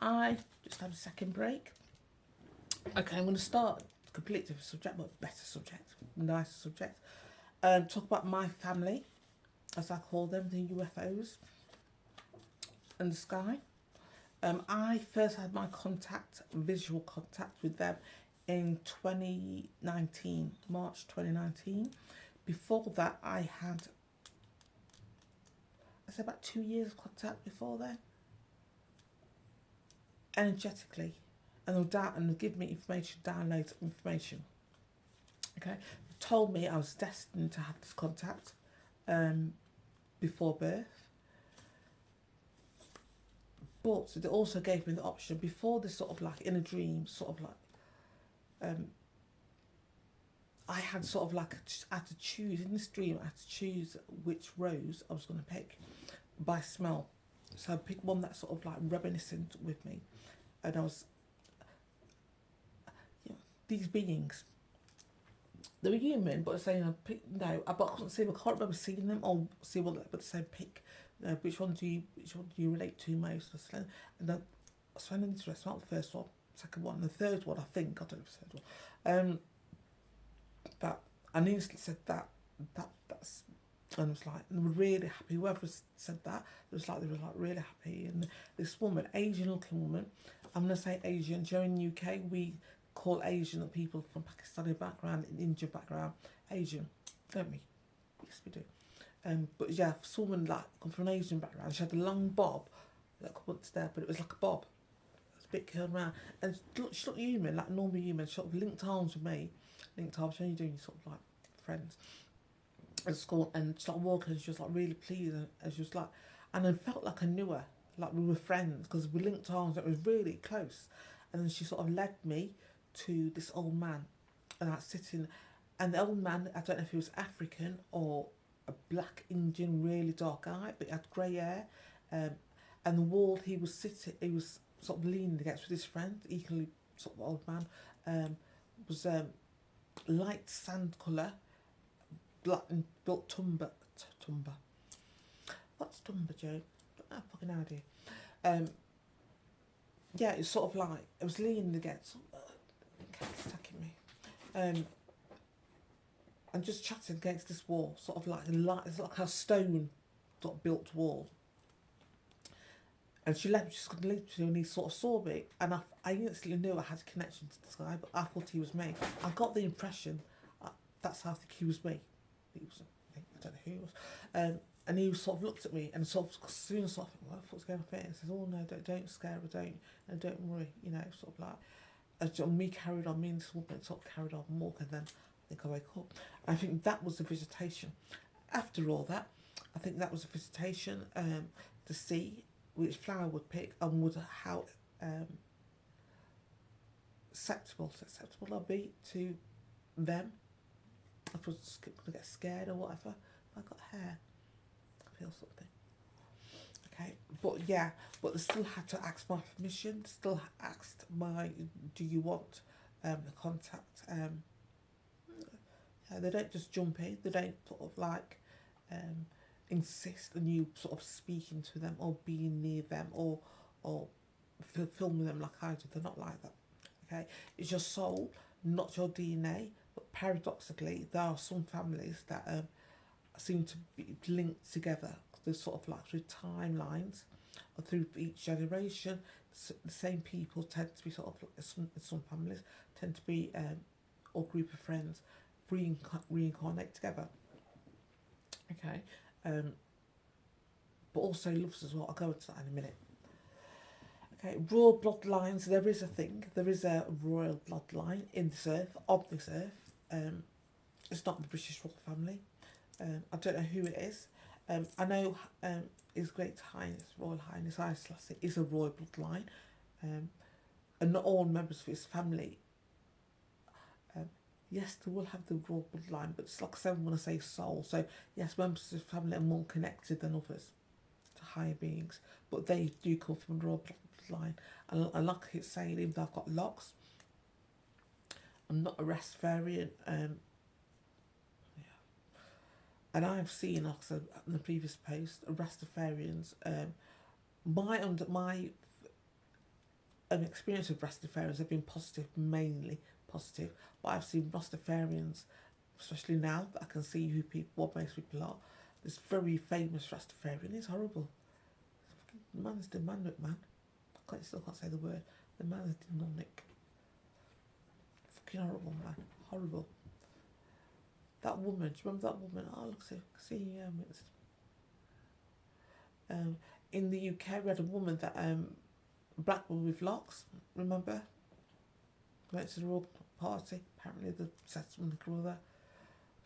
I just had a second break. Okay, I'm going to start a completely different subject, but better subject, nicer subject. Talk about my family, as I call them, the UFOs and the sky. I first had my visual contact with them in 2019, March 2019. Before that, I had, I say about 2 years of contact before then, energetically. And they'll give me information, download information. Okay, they told me I was destined to have this contact before birth. But they also gave me the option before this sort of like in a dream, sort of like I had sort of like I had to choose in this dream. I had to choose which rose I was going to pick by smell. So I picked one that sort of like reminiscent with me, and I was, these beings. They were human, but saying but I couldn't see them. I can't remember seeing them or see what, but the same pick. Which one do you relate to most? And then I was finding this restaurant, the first one, second one, the third one. I think I don't know the third one. But I instantly said that's, and I was like, and they were really happy. Whoever said that, it was like they were like really happy. And this woman, Asian looking woman, I'm gonna say Asian. During UK, we call Asian people from Pakistani background, Indian background, Asian, don't we? Yes, we do. But yeah, someone like come from an Asian background, she had a long bob that come up to there, but it was like a bob. It was a bit curled around, and she looked human, like normal human. She sort of linked arms with me, linked arms. When you're doing sort of like friends at school, and she like walking, and she was like really pleased, and she was like, and I felt like I knew her, like we were friends because we linked arms. It was really close, and then she sort of led me to this old man, and I was sitting, and the old man, I don't know if he was African or a black Indian, really dark eye, but he had grey hair, and the wall he was sort of leaning against with his friend, equally sort of old man, was light sand colour, black and built tumber. What's tumber, Joe? I have fucking idea. Um, yeah, it's sort of like it was leaning against. Cat's attacking me. And just chatting against this wall, sort of like it's like a stone sort of built wall. And she left, she's going to leave me, and he sort of saw me, and I instantly knew I had a connection to this guy, but I thought he was me. I got the impression that's how I think he was me. He was me. I don't know who he was. And he sort of looked at me, and sort of as soon as I thought, what's going on here? And says, "Oh no, don't scare her, don't worry," sort of like. As me carried on, me and this woman sort of carried on walking, then I think I woke up. I think that was the visitation. After all that, I think that was a visitation to see which flower would pick and how acceptable I'll be to them. I was going to get scared or whatever. I got hair. I feel something. Okay, but they still had to ask my permission. Still asked do you want the contact? They don't just jump in. They don't sort of like insist on you sort of speaking to them or being near them or filming them like I do. They're not like that. Okay, it's your soul, not your DNA. But paradoxically, there are some families that seem to be linked together. There's sort of like through timelines or through each generation. The same people tend to be sort of some families tend to be or group of friends reincarnate together. Okay, but also loves as well. I'll go into that in a minute. Okay, royal bloodlines. There is a thing. There is a royal bloodline in this earth, of this earth. It's not the British royal family. I don't know who it is. I know His Great Highness, Royal Highness Haile Selassie is a royal bloodline, and not all members of his family. Yes, they will have the royal bloodline, but it's like I said, I want to say soul. So yes, members of his family are more connected than others to higher beings, but they do come from a royal bloodline. And like it's saying, even though I've got locks, I'm not a Rastafarian. And I've seen, like I said in the previous post, Rastafarians. My experience with Rastafarians have been positive, mainly positive. But I've seen Rastafarians, especially now that I can see who people, what most people are. This very famous Rastafarian is horrible. The man's demonic, man. Still can't say the word. The man is demonic. Fucking horrible, man. Horrible. That woman, do you remember that woman? Oh, look, see, in the UK, we had a woman that, black woman with locks, remember? Went to the Royal Party, apparently the settlement grew there.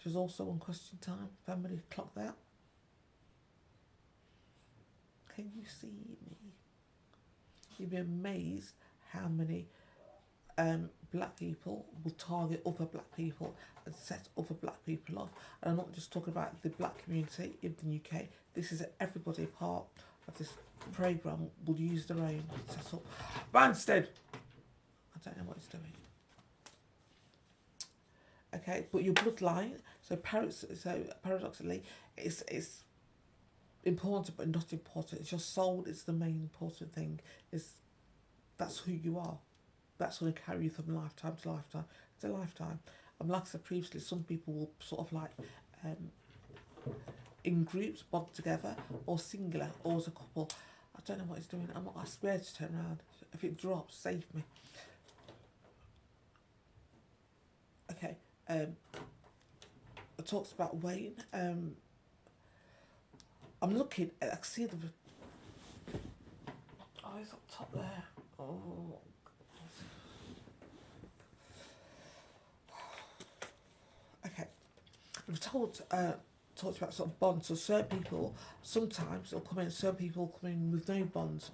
She was also on Question Time. Family clocked that. Can you see me? You'd be amazed how many black people will target other black people and set other black people off. And I'm not just talking about the black community in the UK. This is everybody part of this programme will use their own set up. Banstead! I don't know what he's doing. Okay, but your bloodline, so paradoxically, it's important but not important. It's your soul, it's the main important thing. That's who you are. That's going to carry you from lifetime to lifetime to lifetime. And like I said previously, some people will sort of like in groups bond together, or singular, or as a couple. I don't know what he's doing. I swear to turn around. If it drops, save me. Okay. It talks about Wayne. I'm looking. I can see the. Oh, he's up top there. Oh. Okay. We've talked about sort of bonds. So certain people sometimes will come in. Certain people come in with no bonds,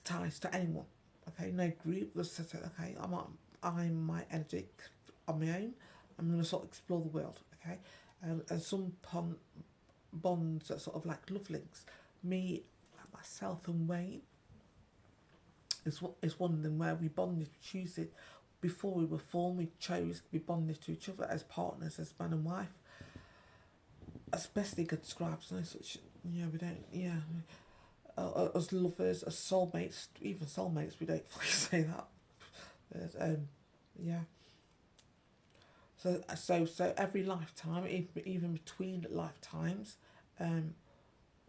ties to anyone. Okay, no group. Okay, I'm my energy on my own. I'm going to sort of explore the world. Okay, and some bonds are sort of like love links. Me, myself, and Wayne is one of them where we bonded, choose it. Before we were formed, we chose to be bonded to each other as partners, as man and wife. As best they could describe, no such. Yeah, we don't. Yeah, as lovers, as soulmates, even soulmates, we don't fully say that. But, yeah. So every lifetime, even between lifetimes,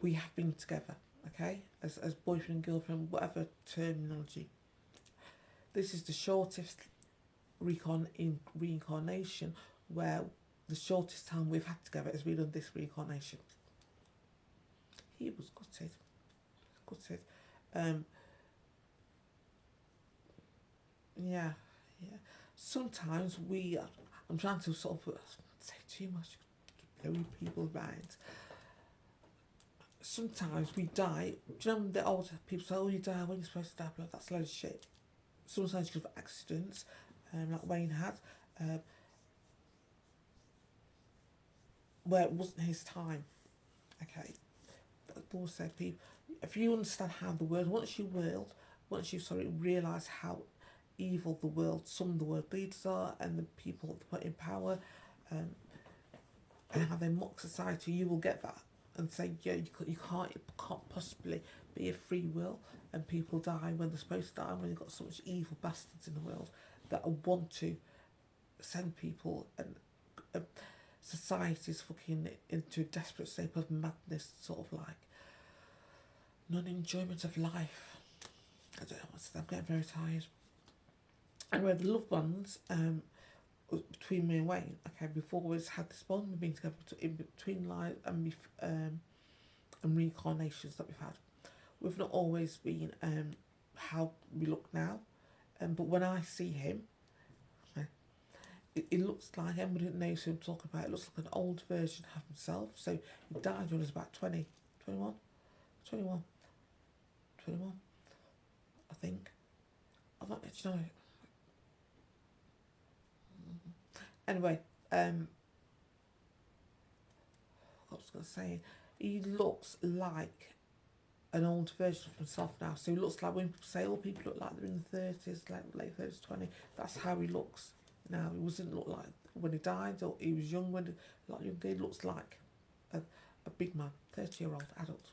we have been together. Okay, as boyfriend and girlfriend, whatever terminology. This is the shortest reincarnation, where the shortest time we've had together is been on this reincarnation. He was gutted. Yeah. Sometimes I'm trying to sort of say too much, blowing people's minds. Sometimes we die. Do you know when the older people say, "Oh, you die when you're supposed to die"? But that's a load of shit. Sometimes because of accidents, like Wayne had, where it wasn't his time. Okay, but also people, if you understand how the world, once you realise how evil some of the world leaders are, and the people that put in power, and how they mock society, you will get that and say, yeah, you can't possibly be a free will, and people die when they're supposed to die, when you've got so much evil bastards in the world that want to send people and society's fucking into a desperate state of madness, sort of like non-enjoyment of life. I don't know what to say, I'm getting very tired. Anyway, the loved ones between me and Wayne, okay, we've always had this bond, we've been together in between life and reincarnations that we've had. We've not always been how we look now, but when I see him, it looks like, everybody knows who I'm talking about, it looks like an old version of himself. So he died when he was about 21, I think. I don't know. Anyway, what was I going to say? He looks like an old version of himself now. So he looks like, when people say, oh, people look like they're in the 30s, like late 30s, 20s, that's how he looks now. He doesn't look like when he died, or he was young when he looks like a big man, 30-year-old adult.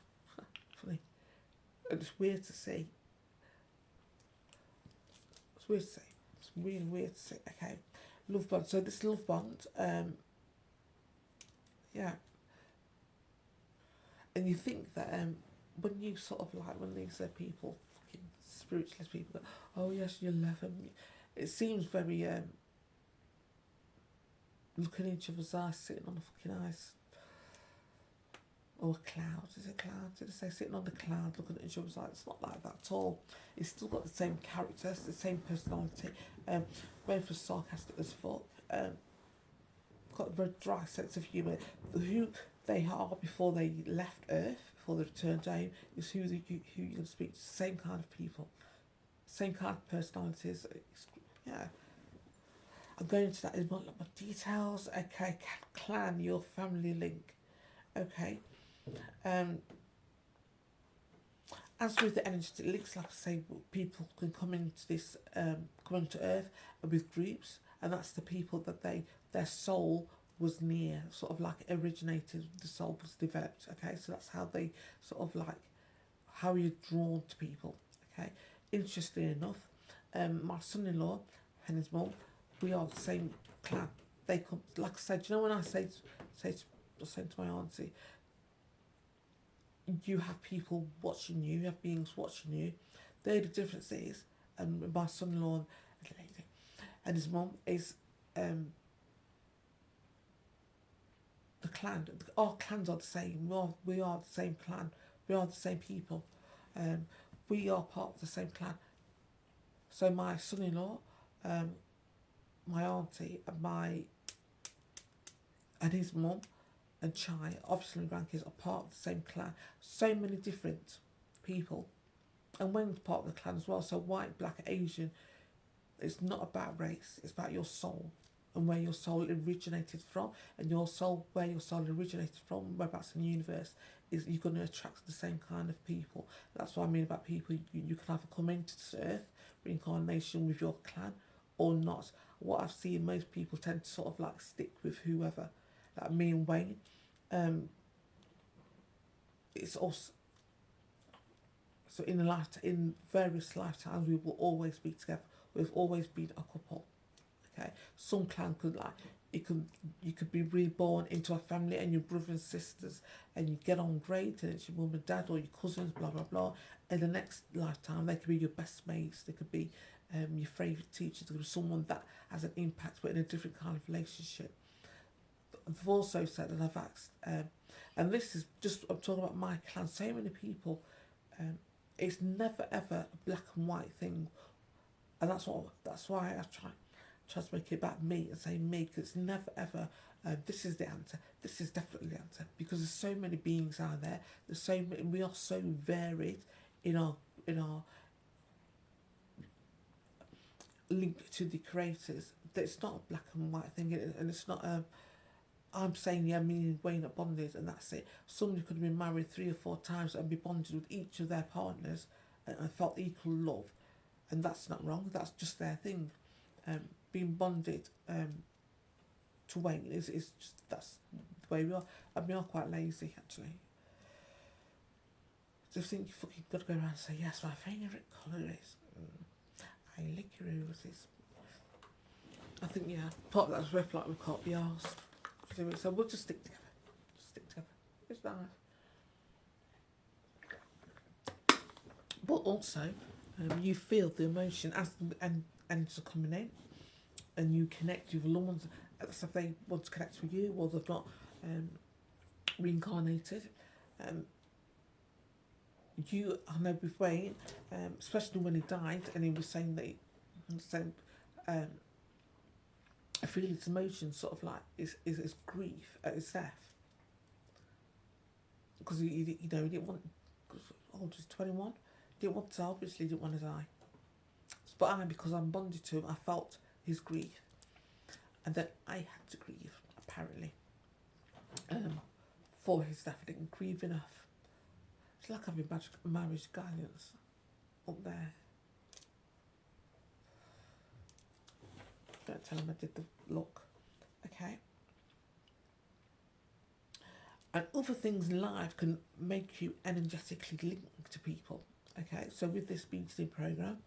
Funny. And it's weird to see. It's weird to say. It's really weird to say. Okay, love bond. So this love bond, yeah. And you think that when you sort of like when these people, fucking spiritualist people, go, oh yes, you love them. It seems very looking in each other's eyes, sitting on the fucking ice. Or a cloud, is it a cloud? Did I say sitting on the cloud looking at each other's eyes? It's not like that at all. It's still got the same character, the same personality. Both are sarcastic as fuck. Got a very dry sense of humour. Who they are before they left Earth, before they returned home, is who you're going to speak to. Same kind of people, same kind of personalities. Yeah. I'm going into that in more details. Okay, clan, your family link. Okay. As with the energetic links, like I say, people can come into this, come into Earth with groups, and that's the people that their soul was near, sort of like originated, the soul was developed. Okay, so that's how they sort of like how you're drawn to people. Okay, interestingly enough, my son-in-law and his mum, we are the same clan. They come, like I said, you know when I say to my auntie, you have people watching you, you have beings watching you. The only difference is, my son-in-law and his mum is the clan. Our clans are the same. We are the same clan. We are the same people. We are part of the same clan. So my son-in-law, my auntie, and his mum and Chai, obviously grandkids, are part of the same clan. So many different people. And Wayne's part of the clan as well. So white, black, Asian, it's not about race. It's about your soul and where your soul originated from. And your soul, where your soul originated from, whereabouts in the universe, is you're going to attract the same kind of people. That's what I mean about people. You can either come into this earth, reincarnation with your clan, or not. What I've seen, most people tend to sort of like stick with whoever. Like me and Wayne, it's also so in various lifetimes we will always be together. We've always been a couple. Okay, some clan could like you could be reborn into a family and your brothers and sisters and you get on great and it's your mum and dad or your cousins, blah blah blah. In the next lifetime they could be your best mates, they could be your favourite teachers, they could be someone that has an impact but in a different kind of relationship. I've also said that I've asked, and this is just, I'm talking about my clan, so many people, it's never ever a black and white thing, and that's why I try to make it about me and say me, because it's never ever, this is the answer, this is definitely the answer, because there's so many beings out there, there's so many, we are so varied in our link to the creators, that it's not a black and white thing, and it's not I'm saying, yeah, me and Wayne are bonded and that's it. Somebody could have been married 3 or 4 times and be bonded with each of their partners and felt equal love. And that's not wrong, that's just their thing. Being bonded to Wayne is just, that's the way we are. And we are quite lazy, actually. So I think you fucking got to go around and say, yes, my favourite colour is I lick your roses. I think, yeah, part of that's rough like we can't be arsed. So we'll just stick together. It's nice. But also, you feel the emotion as and are coming in, and you connect with loved ones. So if they want to connect with you, or they've not reincarnated, I know with Wayne, especially when he died, and he was saying that I feel his emotion sort of like is grief at his death, because he didn't want, old was 21, didn't want to, obviously didn't want to die, but because I'm bonded to him, I felt his grief, and then I had to grieve apparently for his death. I didn't grieve enough. It's like having marriage guidance up there. Don't tell him I did the look. Okay. And other things in life can make you energetically linked to people. Okay, so with this BTD program,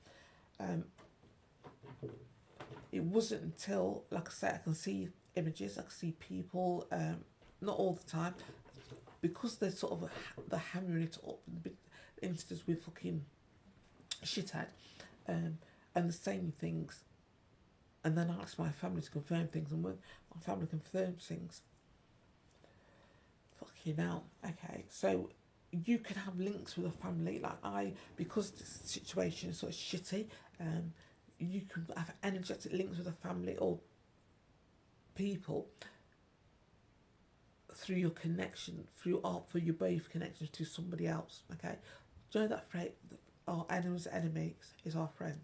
It wasn't until, like I said, I can see images, I can see people, not all the time, because they're sort of they're hammering it up. The instances with fucking shithead, and the same things. And then I asked my family to confirm things, and when my family confirms things, fucking hell. Okay, so you can have links with a family, like because the situation is sort of shitty. You can have energetic links with a family or people through your connection, through your both connections to somebody else. Okay, do you know that phrase? Our enemy's enemy is our friend.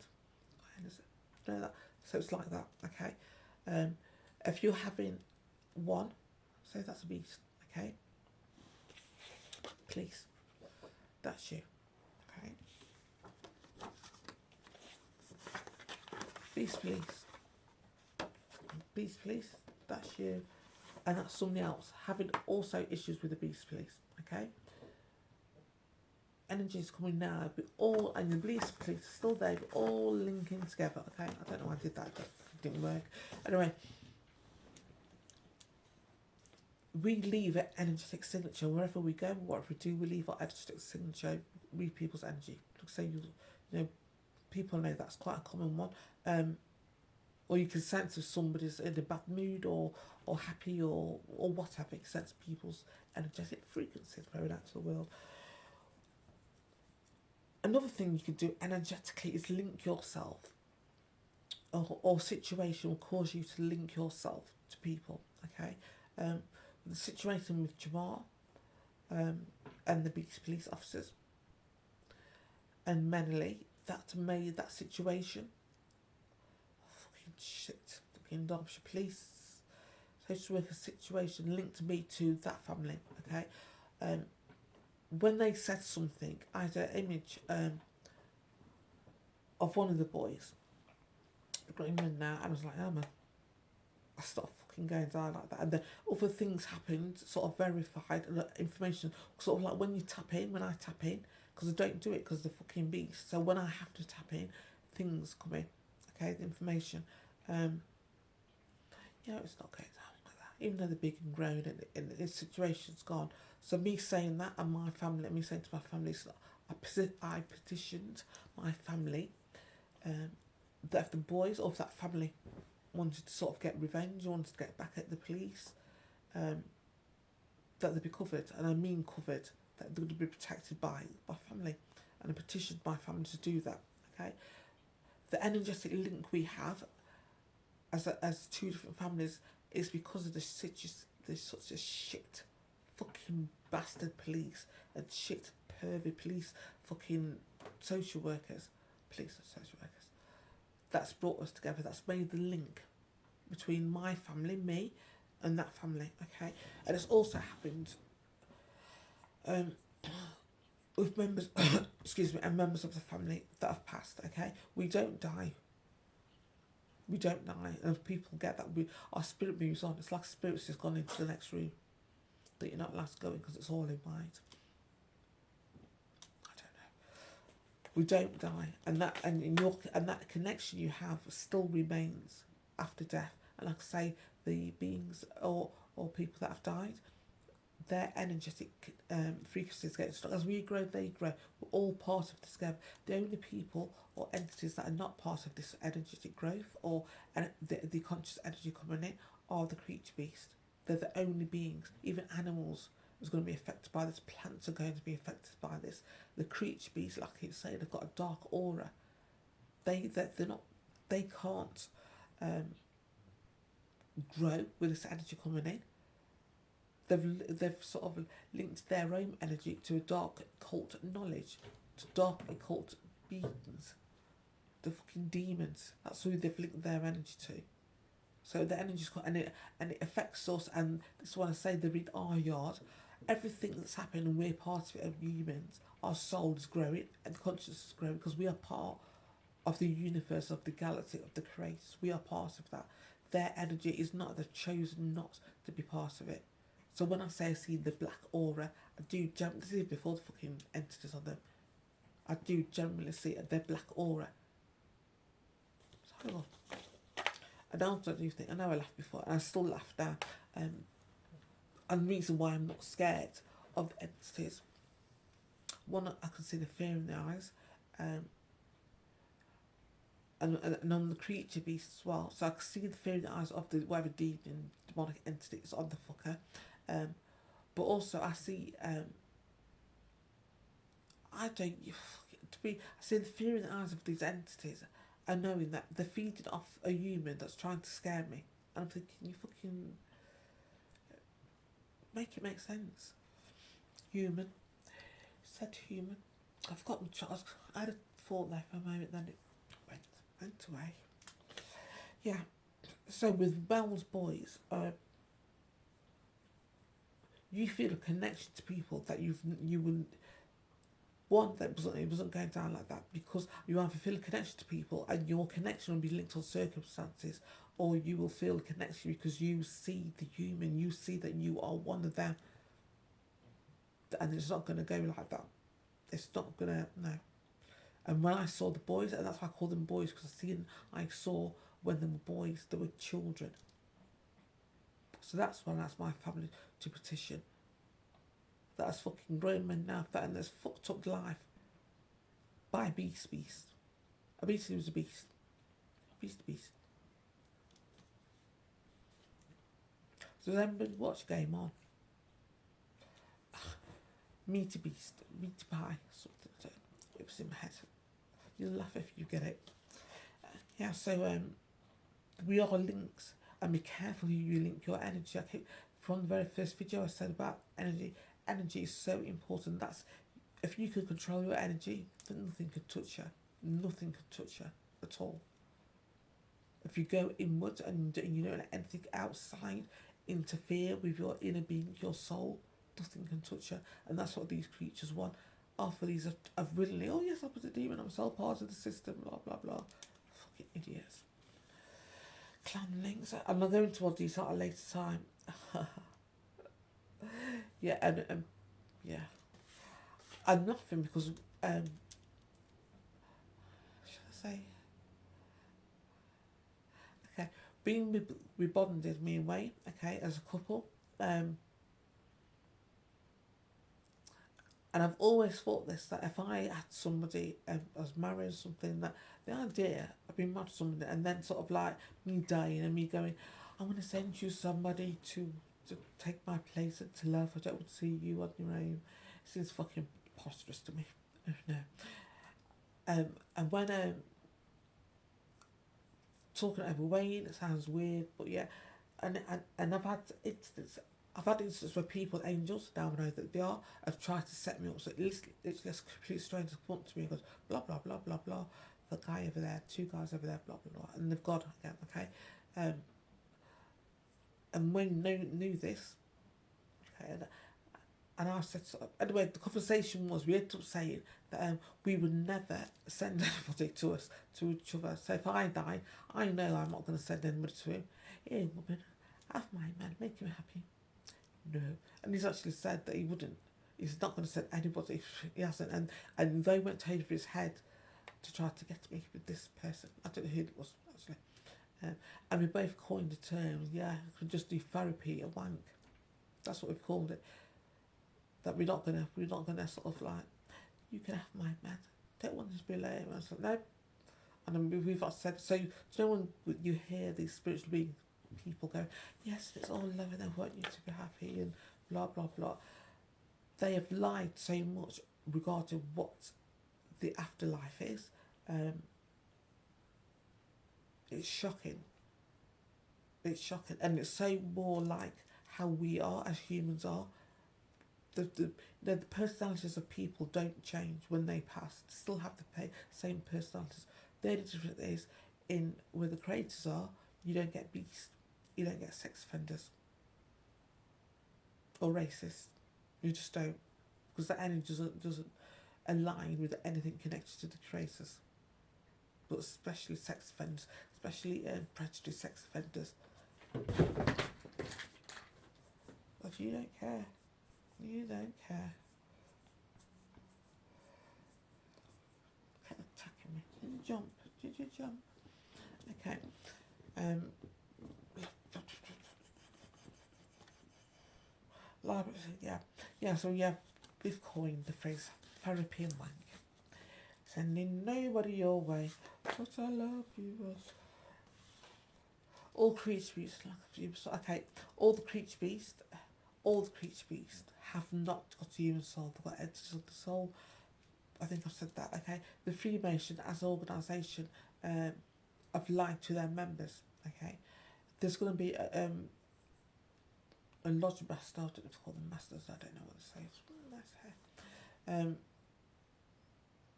Do you know that? So it's like that. Okay, if you're having one, say that's a beast. Okay, please, that's you. Okay, beast, please, beast, please, that's you, and that's somebody else having also issues with the beast, please. Okay. Energy is coming now, but all, and the beast police are still there, but all linking together. Okay, I don't know why I did that, but it didn't work. Anyway, we leave an energetic signature wherever we go, whatever we do. We leave our energetic signature, read people's energy. Like say you know, people know that's quite a common one. Or you can sense if somebody's in a bad mood or happy or whatever. You can sense people's energetic frequencies thrown out to the world. Another thing you can do energetically is link yourself, or situation will cause you to link yourself to people. Okay, the situation with Jamal and the Beach police officers and Menely, that made that situation, fucking shit, fucking Derbyshire police social worker situation linked me to that family. Okay, when they said something, I had an image of one of the boys. I've got him in now, and I was like, oh man, I stopped fucking going down like that. And then other things happened, sort of verified information, sort of like when you tap in, when I tap in, because I don't do it because the fucking beast. So when I have to tap in, things come in. Okay, the information. It's not going down like that. Even though they're big and grown and the situation's gone. So me saying that and my family, me saying to my family, so I petitioned my family that if the boys or if that family wanted to sort of get revenge, wanted to get back at the police, that they'd be covered, and I mean covered, that they would be protected by my family, and I petitioned my family to do that. Okay, the energetic link we have as two different families is because of the there's such a shit fucking bastard police and shit pervy police fucking social workers, police and social workers. That's brought us together. That's made the link between my family, me, and that family. Okay, and it's also happened with members, excuse me, and members of the family that have passed. Okay, we don't die. We don't die, and if people get that, our spirit moves on. It's like spirit's just gone into the next room that you're not allowed to go in because it's all in mind. I don't know. We don't die, and that connection you have still remains after death. And like I say, the beings or people that have died, their energetic frequencies get stuck. As we grow, they grow. We're all part of this together. The only people or entities that are not part of this energetic growth or the conscious energy coming in are the creature beast. They're the only beings. Even animals is going to be affected by this. Plants are going to be affected by this. The creature beast, like I keep saying, they've got a dark aura. They're not. They can't grow with this energy coming in. They've sort of linked their own energy to a dark occult knowledge, to dark occult beings, the fucking demons. That's who they've linked their energy to. So the energy's got, and it affects us. And this is what I say. They read our yard. Everything that's happening, and we're part of it. As humans, our soul is growing and consciousness is growing because we are part of the universe, of the galaxy, of the creators. We are part of that. Their energy is not. They've chosen not to be part of it. So when I say I see the black aura, I do this is before the fucking entities on them. I do generally see their black aura. Oh, and also I do think, I know I laughed before, and I still laugh now. And the reason why I'm not scared of entities, one, I can see the fear in their eyes, um, and on the creature beast as well. So I can see the fear in the eyes of the whatever demon, demonic entity is on the fucker. But also I see, I don't, I see the fear in the eyes of these entities, and knowing that they're feeding off a human that's trying to scare me. And I'm thinking, you fucking make it make sense. Human, said human. I've got my child. I had a thought there for a moment, then it went away. Yeah. So with Bell's boys, you feel a connection to people that you wouldn't. One, that it wasn't going down like that, because you either feel a connection to people and your connection will be linked on circumstances, or you will feel a connection because you see the human, you see that you are one of them, and it's not going to go like that. It's not going to, no. And when I saw the boys, and that's why I call them boys, because I saw when they were boys, they were children. So that's when I asked my family to petition. That's fucking grown men now, that and that's fucked up life by a beast. A beast was a beast. Beast. So then we watch Game On. Meaty beast, meaty pie, something. It was in my head. You'll laugh if you get it. Yeah, so we are links, and be careful who you link your energy. From the very first video I said about energy. Energy is so important. That's, if you could control your energy, then nothing could touch you. Nothing could touch you at all. If you go inwards and you don't let anything outside interfere with your inner being, your soul, nothing can touch you. And that's what these creatures want. After these have really, oh yes, I was a demon, I'm still part of the system, blah blah blah. Fucking idiots. Clan links. I'm not going into more detail at a later time. Yeah, and yeah, I'm laughing because should I say? Okay, being rebonded, me and Wayne, okay, as a couple, and I've always thought this, that if I had somebody, I was married or something, that the idea of being married to somebody and then sort of like me dying and me going, I'm going to send you somebody to take my place and to love, I don't want to see you on your own, it seems fucking preposterous to me. No. And when talking over Wayne, it sounds weird, but yeah, and I've had instances where people, angels, now I know that they are, have tried to set me up. So it's just complete strangers come up to me and goes blah blah blah blah blah. The guy over there, two guys over there, blah blah blah, and they've gone again. Okay, and Wayne knew this. Okay, and I said, anyway, the conversation was, we ended up saying that we would never send anybody to each other. So if I die, I know I'm not going to send anybody to him. Here, woman, have my man, make him happy. No. And he's actually said that he wouldn't. He's not going to send anybody. He hasn't. And they went over his head to try to get me with this person. I don't know who it was, actually. And we both coined the term, yeah, we could just do therapy a wank. That's what we've called it. That we're not gonna sort of like, you can have my man, don't want to be lame. I was like, no. And then we've said, so do you know when you hear these spiritual being people go, yes, it's all love and I want you to be happy and blah blah blah. They have lied so much regarding what the afterlife is. It's shocking. It's shocking, and it's so more like how we are as humans are. The personalities of people don't change when they pass. They still have the same personalities. The only difference is in where the creators are, you don't get beasts, you don't get sex offenders or racists. You just don't, because that energy doesn't align with anything connected to the creators. But especially sex offenders, especially predatory sex offenders. But you don't care. You don't care. Kept attacking me. Did you jump? Did you jump? Okay. Um, yeah, yeah. So yeah, we've coined the phrase therapy and wank. Sending nobody your way, but I love you. All creature beasts, okay. All the creature beasts have not got a human soul. They've got entities of the soul. I think I've said that. Okay. The Freemason as an organisation have lied to their members. Okay. There's going to be a lodge master. I don't know if to call them masters. I don't know what to say. Nice hair.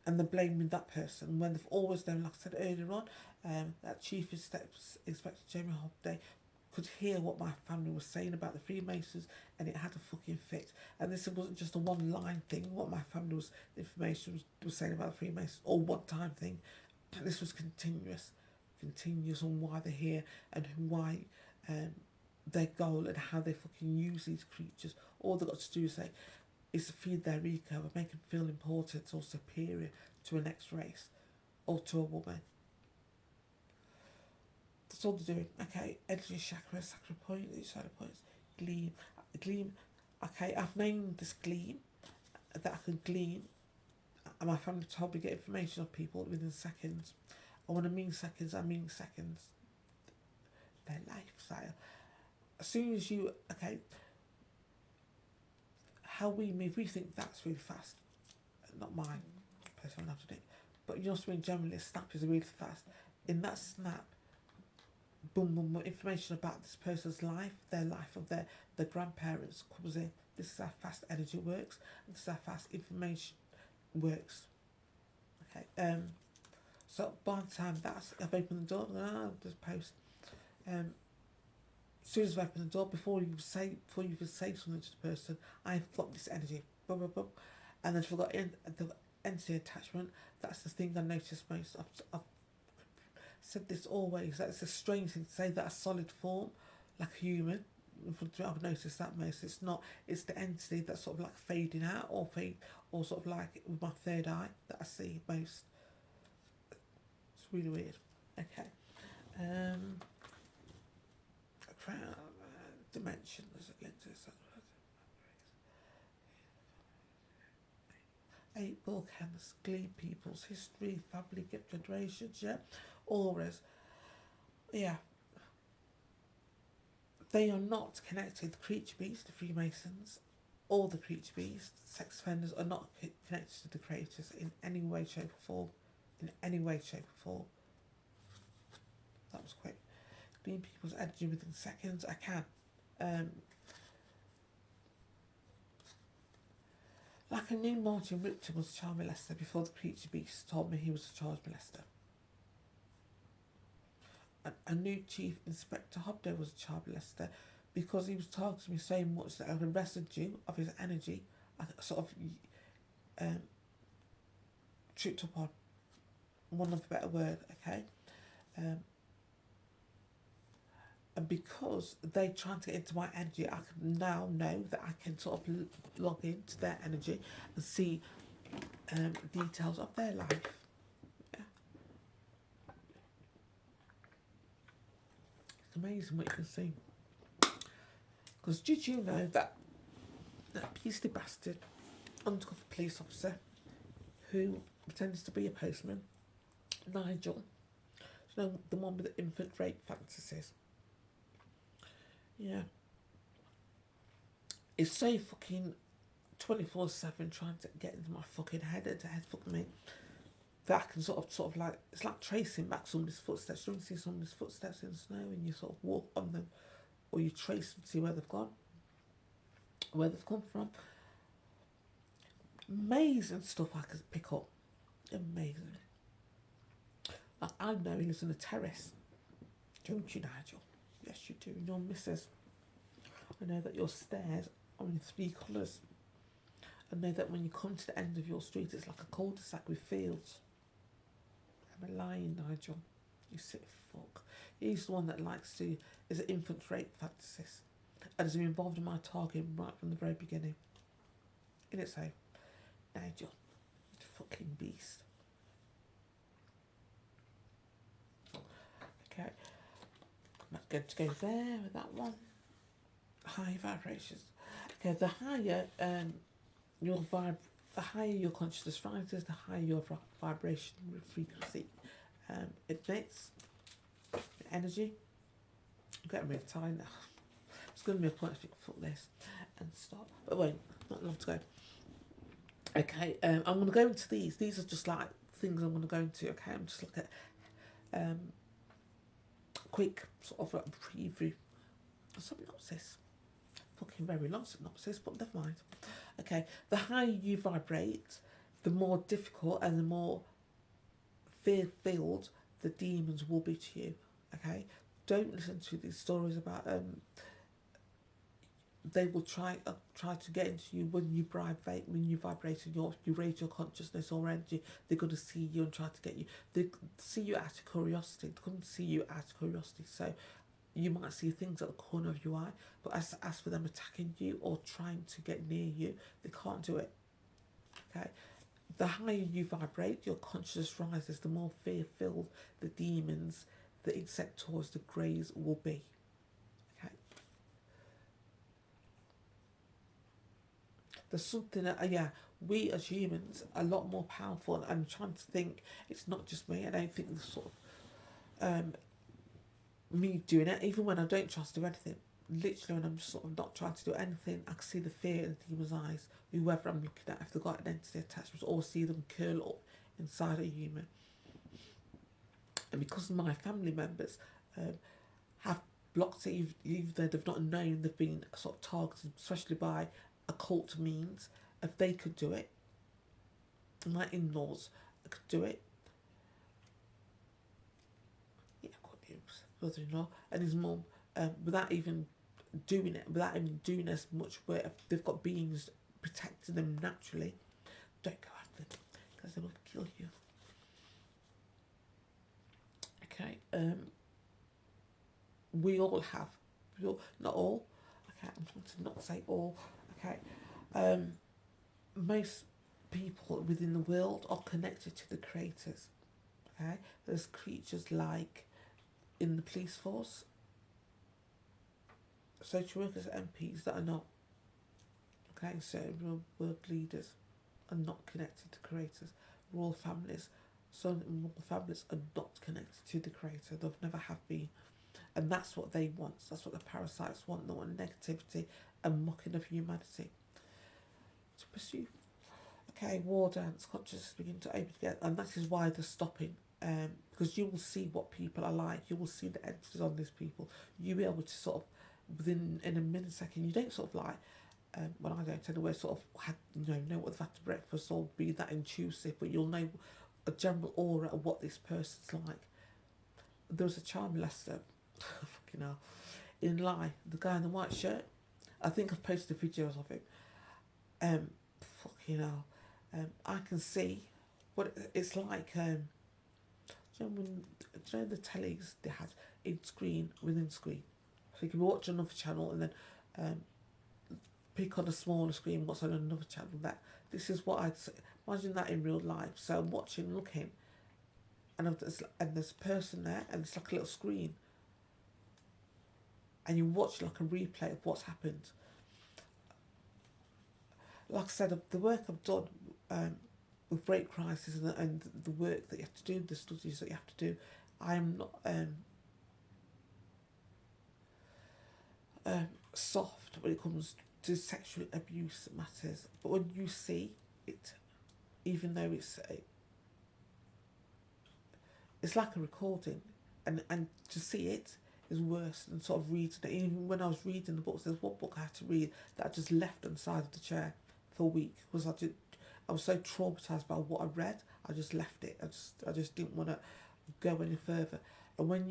And they're blaming that person when they've always known, like I said earlier on, that Chief Inspector Jamie Hobday could hear what my family was saying about the Freemasons, and it had a fucking fit. And this wasn't just a one line thing, what my family was, the information was saying about the Freemasons, or one time thing. This was continuous on why they're here and why their goal and how they fucking use these creatures. All they've got to do is to feed their ego and make them feel important or superior to a next race or to a woman. That's all they're doing. Okay, energy chakra, sacral point, these side points, gleam. Gleam. Okay, I've named this gleam that I can glean, and my family told me to get information of people within seconds. And when I mean seconds, I mean seconds. Their lifestyle. As soon as you, okay, how we move, we think that's really fast. Not mine, personally, have to do it. But you know what I mean, generally, a snap is really fast. In that snap, boom, boom, boom, information about this person's life, their life of their grandparents comes in. This is how fast energy works. This is how fast information works. Okay. So by the time I've opened the door, just post. As soon as I open the door, before you even say something to the person, I've got this energy. Boom, boom, boom. And then forgot the entity attachment. That's the thing I notice most. I've said this always. That's a strange thing to say. That a solid form, like a human. I've noticed that most. It's not. It's the entity that's sort of like fading out or sort of like with my third eye that I see most. It's really weird. Okay. Crown dimensions. 8 volcanoes, glee peoples, history, family, gift generations, yeah, auras, yeah. They are not connected. The creature beasts, the Freemasons, all the creature beasts, sex offenders are not connected to the creators in any way, shape, or form. In any way, shape, or form. That was quick. Glean people's energy within seconds. I can. Like I knew Martin Ripton was a child molester before the creature beast told me he was a child molester. I knew Chief Inspector Hobday was a child molester because he was targeting me so much that I had a residue of his energy. I sort of tripped up on, one of a better word, okay? And because they tried to get into my energy, I can now know that I can sort of log into their energy and see details of their life. Yeah. It's amazing what you can see. Because did you know that beastly bastard undercover police officer who pretends to be a postman, Nigel, you know, the one with the infant rape fantasies, yeah, is so fucking 24/7 trying to get into my fucking head and to head fuck me that I can sort of like, it's like tracing back somebody's footsteps. You don't see somebody's footsteps in the snow and you sort of walk on them, or you trace them to see where they've gone, where they've come from. Amazing stuff I could pick up. Amazing. Like, I know he lives in a terrace. Don't you, Nigel? Yes, you do. Your missus. I know that your stairs are in 3 colours. I know that when you come to the end of your street, it's like a cul-de-sac with fields. I'm lying, Nigel. You sick fuck. He's the one that is an infant rape fantasist and has been involved in my targeting right from the very beginning. In it, so, Nigel, you fucking beast. going to go there with that one. High vibrations. Okay, the higher your the higher your consciousness rises, the higher your vibration frequency it emits. Energy. I'm getting really tired now. It's going to be a point if you can this and stop, but wait, not long to go. Okay, I'm going to go into these. These are just like things I'm going to go into. Okay, I'm just looking at quick sort of like preview. Synopsis. Fucking very long synopsis, but never mind. Okay, the higher you vibrate, the more difficult and the more fear-filled the demons will be to you. Okay, don't listen to these stories about they will try to get into you when you vibrate and you raise your consciousness or energy. They're going to see you and try to get you. They see you out of curiosity. They couldn't see you out of curiosity. So you might see things at the corner of your eye, but as for them attacking you or trying to get near you, they can't do it. Okay. The higher you vibrate, your consciousness rises, the more fear-filled the demons, the insectoids, the greys will be. Okay. There's something that, we as humans are a lot more powerful, and I'm trying to think, it's not just me, I don't think this sort of, me doing it, even when I don't trust to do anything, literally when I'm just sort of not trying to do anything, I can see the fear in the demon's eyes, whoever I'm looking at, if they've got an entity attachment, or see them curl up inside a human. And because my family members have blocked it, either they've not known they've been sort of targeted, especially by occult means, if they could do it, my in-laws could do it. Yeah, I've got his brother-in-law and his mum, without even doing as much work. They've got beings protecting them naturally. Don't go after them because they will kill you. Okay, we all have, not all. Okay, I'm trying to not say all. Okay, most people within the world are connected to the creators. Okay, there's creatures like in the police force, social workers, MPs that are not. Okay, so real world leaders are not connected to creators. Royal families, some royal families are not connected to the creator. They've never have been, and that's what they want. That's what the parasites want. They want negativity and mocking of humanity to pursue. Okay, war dance, consciousness begin to open together, and that is why they're stopping. Because you will see what people are like. You will see the entities on these people. You'll be able to sort of in a millisecond. You don't sort of like. Well, I don't anyway, sort of know what they've had to breakfast or be that intrusive, but you'll know a general aura of what this person's like. There was a child molester, fucking hell, in Lie, the guy in the white shirt. I think I've posted videos of him. Fucking hell, I can see what it's like. Do you know the tellies they had in screen within screen? So you can watch another channel and then pick on a smaller screen what's on another channel. That this is what I'd say. Imagine that in real life. So I'm watching, looking, and there's a person there, and it's like a little screen, and you watch like a replay of what's happened. Like I said, the work I've done with Rape Crisis and the work that you have to do, the studies that you have to do, I am not soft when it comes to sexual abuse matters. But when you see it, even though it's like a recording, and to see it is worse than sort of reading it. Even when I was reading the books, there's one book I had to read that I just left on the side of the chair for a week because I was so traumatized by what I read. I just left it. I just didn't want to go any further. And when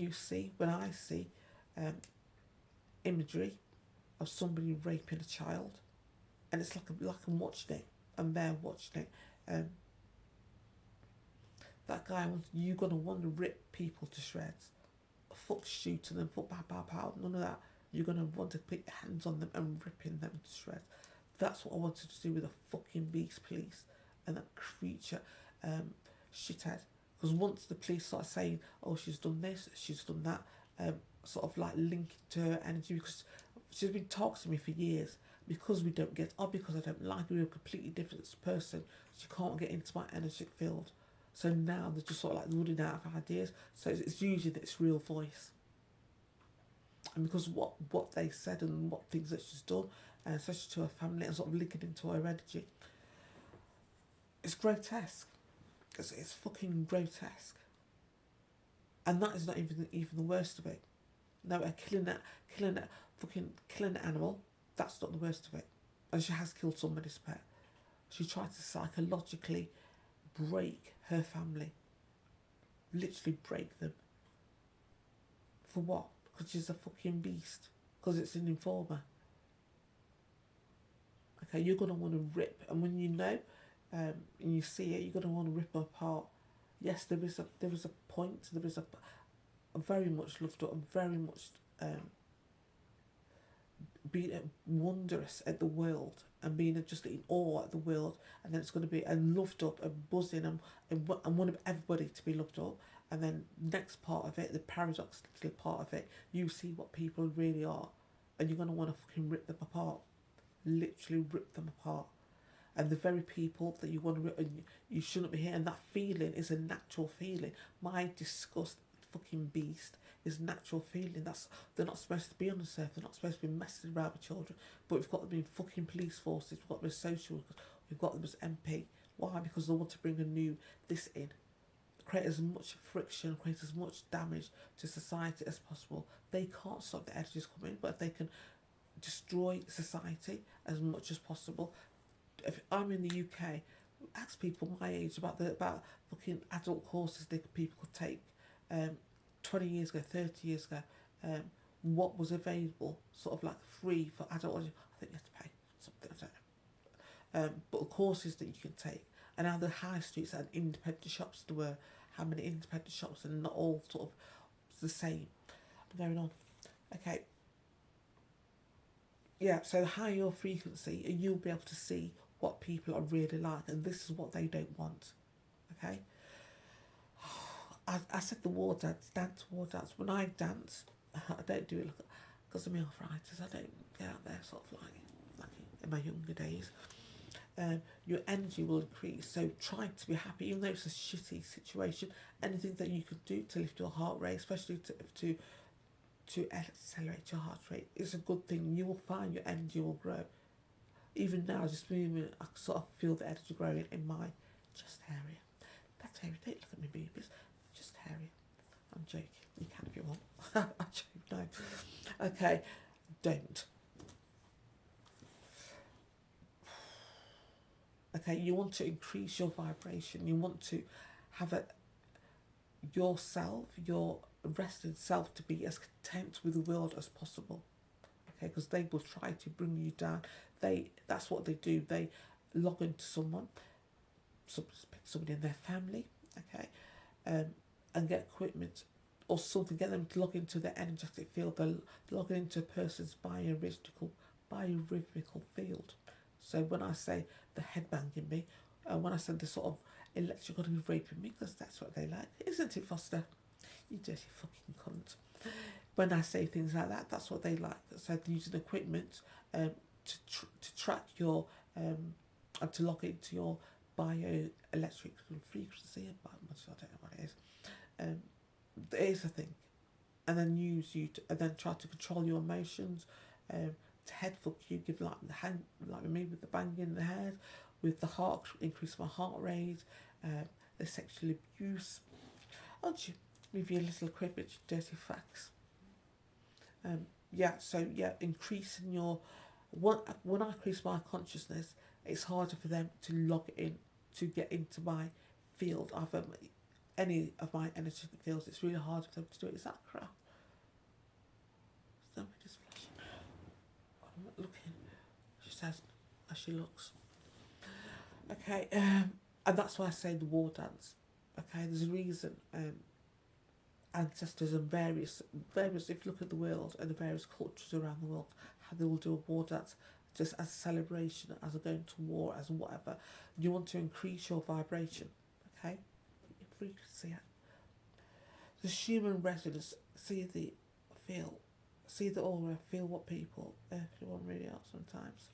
I see imagery of somebody raping a child, and it's like I'm watching it, and they're watching it. That guy, you're gonna want to rip people to shreds. Fuck shooting them, fuck pow, none of that. You're gonna want to put your hands on them and ripping them to shreds. That's what I wanted to do with the fucking Beast Police and that creature, shithead. Because once the police start saying, "Oh, she's done this, she's done that," sort of like linked to her energy, because she's been talking to me for years. Because we don't get on, because I don't like her, we're a completely different person. She can't get into my energetic field. So now they're just sort of like running out of ideas. So it's usually this real voice. And because what they said and what things that she's done, and especially to her family and sort of linking into her energy, it's grotesque. It's fucking grotesque. And that is not even the worst of it. No, fucking killing an animal, that's not the worst of it. And she has killed somebody's pet. She tried to psychologically break her family. Literally break them. For what? Because she's a fucking beast. Because it's an informer. Okay, you're going to want to rip. And when you know, and you see it, you're going to want to rip her apart. Yes, there is a point, there is a very much loved up, and very much being wondrous at the world, and being just in awe at the world, and then it's going to be and loved up and buzzing, and want everybody to be loved up. And then next part of it, the paradoxical part of it, you see what people really are, and you're going to want to fucking rip them apart, literally rip them apart. And the very people that you want to rip, and you shouldn't be here, and that feeling is a natural feeling. My disgust, fucking beast, is natural feeling. They're not supposed to be on the surf. They're not supposed to be messing around with children. But we've got them in fucking police forces. We've got them as social workers. We've got them as MP. Why? Because they want to bring this in, create as much friction, create as much damage to society as possible. They can't stop the energies coming, but if they can destroy society as much as possible. If I'm in the UK, ask people my age about fucking adult courses people could take 20 years ago, 30 years ago, what was available, sort of like free for adult. I think you have to pay something, I don't know. But the courses that you can take, and how the high streets and independent shops there were, how many independent shops, and not all sort of the same. Going on. Okay. Yeah, so the higher your frequency, you'll be able to see what people are really like, and this is what they don't want. Okay? I said the war dance, war dance. When I dance, I don't do it because of my arthritis. I don't get out there sort of like in my younger days. Your energy will increase. So try to be happy, even though it's a shitty situation. Anything that you could do to lift your heart rate, especially to accelerate your heart rate, is a good thing. You will find your energy will grow. Even now, just moving, I sort of feel the energy growing in my chest area. That's area. Don't look at me, babies. Just area. I'm joking. You can if you want. I'm joking. No. Okay. Don't. Okay. You want to increase your vibration. You want to have yourself, your rested self, to be as content with the world as possible. Okay, because they will try to bring you down. That's what they do. They log into someone, somebody in their family, okay, and get equipment or something, get them to log into their energetic field. They'll log into a person's biorhythmical field. So when I say the head banging me, when I say the sort of electrical raping me, because that's what they like, isn't it, Foster? You dirty fucking cunt. When I say things like that, that's what they like. So they're using equipment to track your and to log into your bioelectrical frequency. I don't know what it is. It is a thing, and then use you and then try to control your emotions. To head fuck you, give like the hand, like me with the banging in the head, with the heart, increase my heart rate, the sexual abuse. Aren't you? Give you a little equipment, dirty facts. Increasing your when I increase my consciousness, it's harder for them to log in, to get into my field, either any of my energetic fields. It's really hard for them to do it. Is that crap? Somebody's flashing. I'm not looking. She says as she looks. Okay, and that's why I say the war dance. Okay, there's a reason. Ancestors and various, if you look at the world and the various cultures around the world, how they will do a war dance just as a celebration, as a going to war, as whatever. You want to increase your vibration, okay? Your frequency. The human resonance, see the feel, see the aura, feel what people, everyone really are sometimes.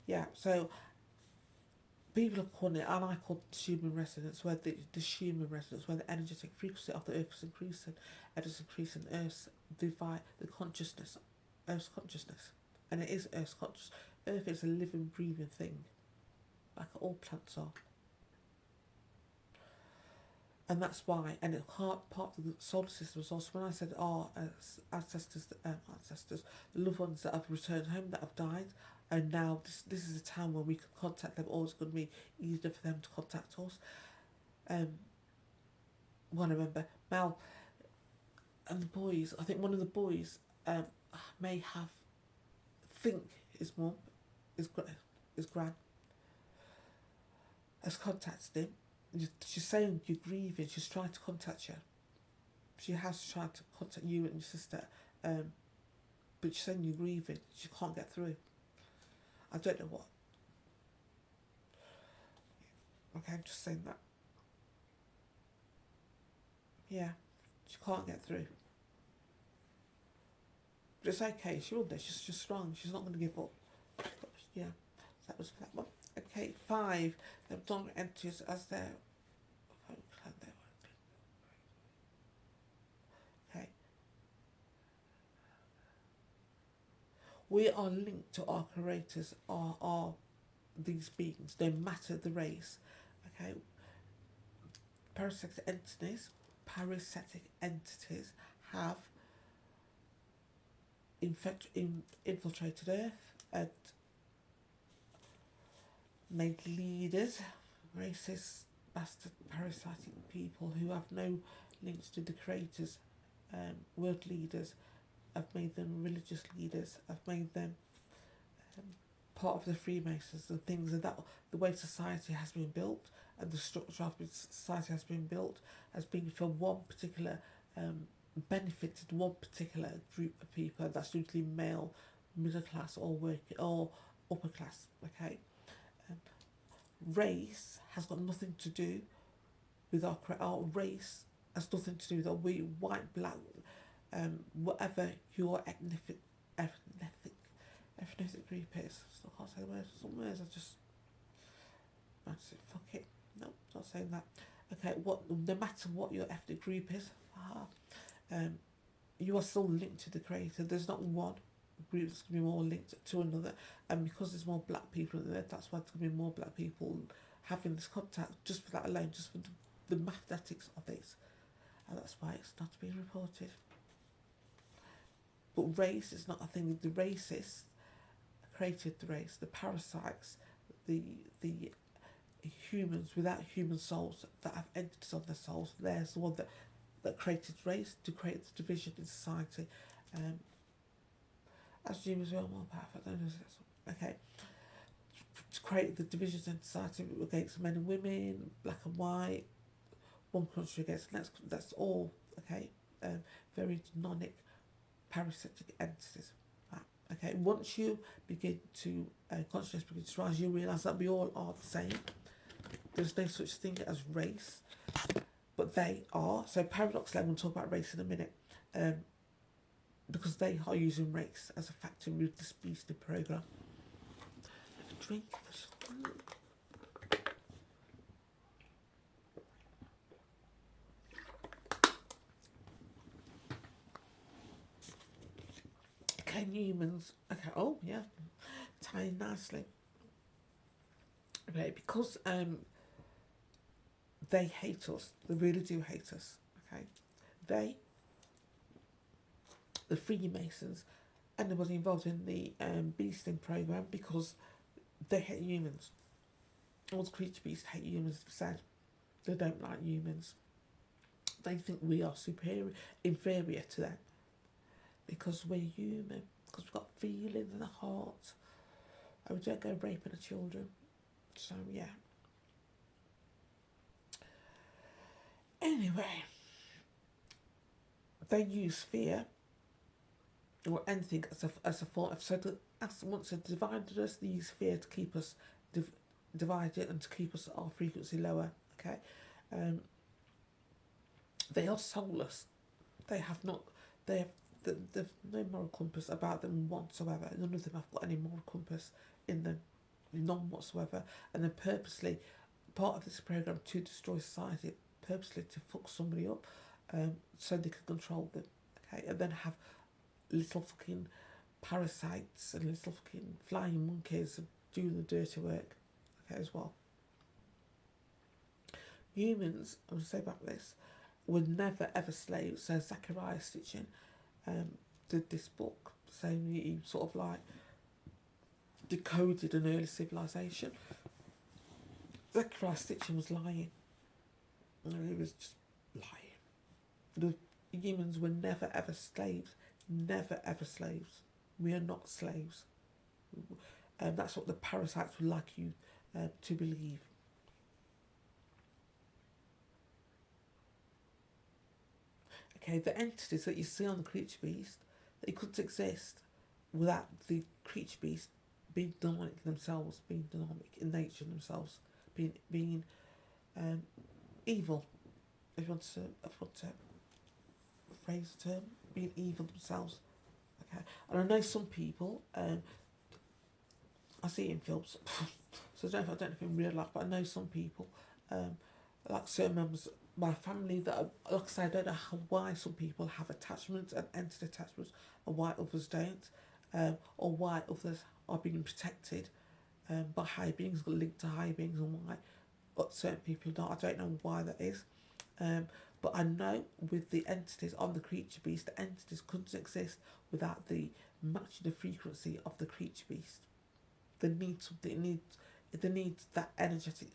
Yeah, so people are calling it, and I call it human resonance, where the human resonance, where the energetic frequency of the earth is increasing, and it's increasing Earth's the consciousness, Earth's consciousness, and it is Earth's conscious. Earth is a living, breathing thing, like all plants are, and that's why. And it's part of the solar system is also. When I said our ancestors, the loved ones that have returned home that have died, and now this is a time where we can contact them. Or it's going to be easier for them to contact us. One I remember Mel and the boys. I think one of the boys may have think his mum, his gran, has contacted him. She's saying you're grieving. She's trying to contact you. She has tried to contact you and your sister, but she's saying you're grieving. She can't get through. I don't know what. Okay, I'm just saying that. Yeah, she can't get through. But it's okay. She will do. She's just strong. She's not going to give up. Yeah, that was that one. Okay, 5. The abdominal entities as their. Okay. We are linked to our creators, are these beings, no matter the race. Okay. Parasitic entities have infiltrated Earth and made leaders, racist, bastard, parasitic people who have no links to the creators, world leaders, have made them religious leaders, have made them part of the Freemasons, the things that the way society has been built and the structure of society has been built has been for one particular benefited one particular group of people. That's usually male, middle class, or working or upper class. Okay, race has got nothing to do with our race. Has nothing to do with we white, black, whatever your ethnic group is. Still can't say the words. Some words I just fuck it. No, not saying that. Okay, no matter what your ethnic group is, you are still linked to the creator. There's not one group that's going to be more linked to another, and because there's more black people in there, that's why there's going to be more black people having this contact. Just for that alone, just for the mathematics of it, and that's why it's not being reported. But race is not a thing. The racists created the race. The parasites, the humans without human souls that have entities of their souls. There's the one that created race to create the division in society. As humans, we are more powerful. Okay, to create the divisions in society against men and women, black and white, one country against the next. That's all. Okay, very demonic, parasitic entities. Okay, once you begin to consciousness begins to rise, you realise that we all are the same. There's no such thing as race, but they are. So paradoxically, I'm going to talk about race in a minute, because they are using race as a factor with this beastie program. Have a drink. Okay, humans. Okay. Oh yeah, tying nicely. Okay, because they hate us. They really do hate us. Okay, the Freemasons, anybody involved in the beasting program, because they hate humans. All the creature beasts hate humans. It's sad. They don't like humans. They think we are inferior to them, because we're human. Because we've got feelings and a heart, and we don't go raping the children. So yeah. Anyway, they use fear or anything as a form of, so once they divided us, they use fear to keep us divided and to keep us our frequency lower. Okay, they are soulless. They have They've no moral compass about them whatsoever. None of them have got any moral compass in them, none whatsoever. And they're purposely part of this program to destroy society, purposely to fuck somebody up, so they can control them. Okay, and then have little fucking parasites and little fucking flying monkeys doing the dirty work. Okay, as well. Humans, I'm going to say about this, were never ever slaves. So Zachariah Sitchin did this book saying he sort of like decoded an early civilization. Zachariah Sitchin was lying. He was just lying. The humans were never ever slaves. Never ever slaves. We are not slaves. That's what the parasites would like you to believe. Okay, the entities that you see on the creature beast, they couldn't exist without the creature beast being dynamic themselves, being dynamic in nature themselves, being evil. If you want to phrase the term, being evil themselves. Okay, and I know some people. I see it in films, so I don't know if in real life, but I know some people, like certain members of my family that, like I say, I don't know why some people have attachments and entity attachments and why others don't, or why others are being protected by high beings, linked to high beings, and why, but certain people don't. I don't know why that is. But I know with the entities on the creature beast, the entities couldn't exist without the matching the frequency of the creature beast. They need something. They need that energetic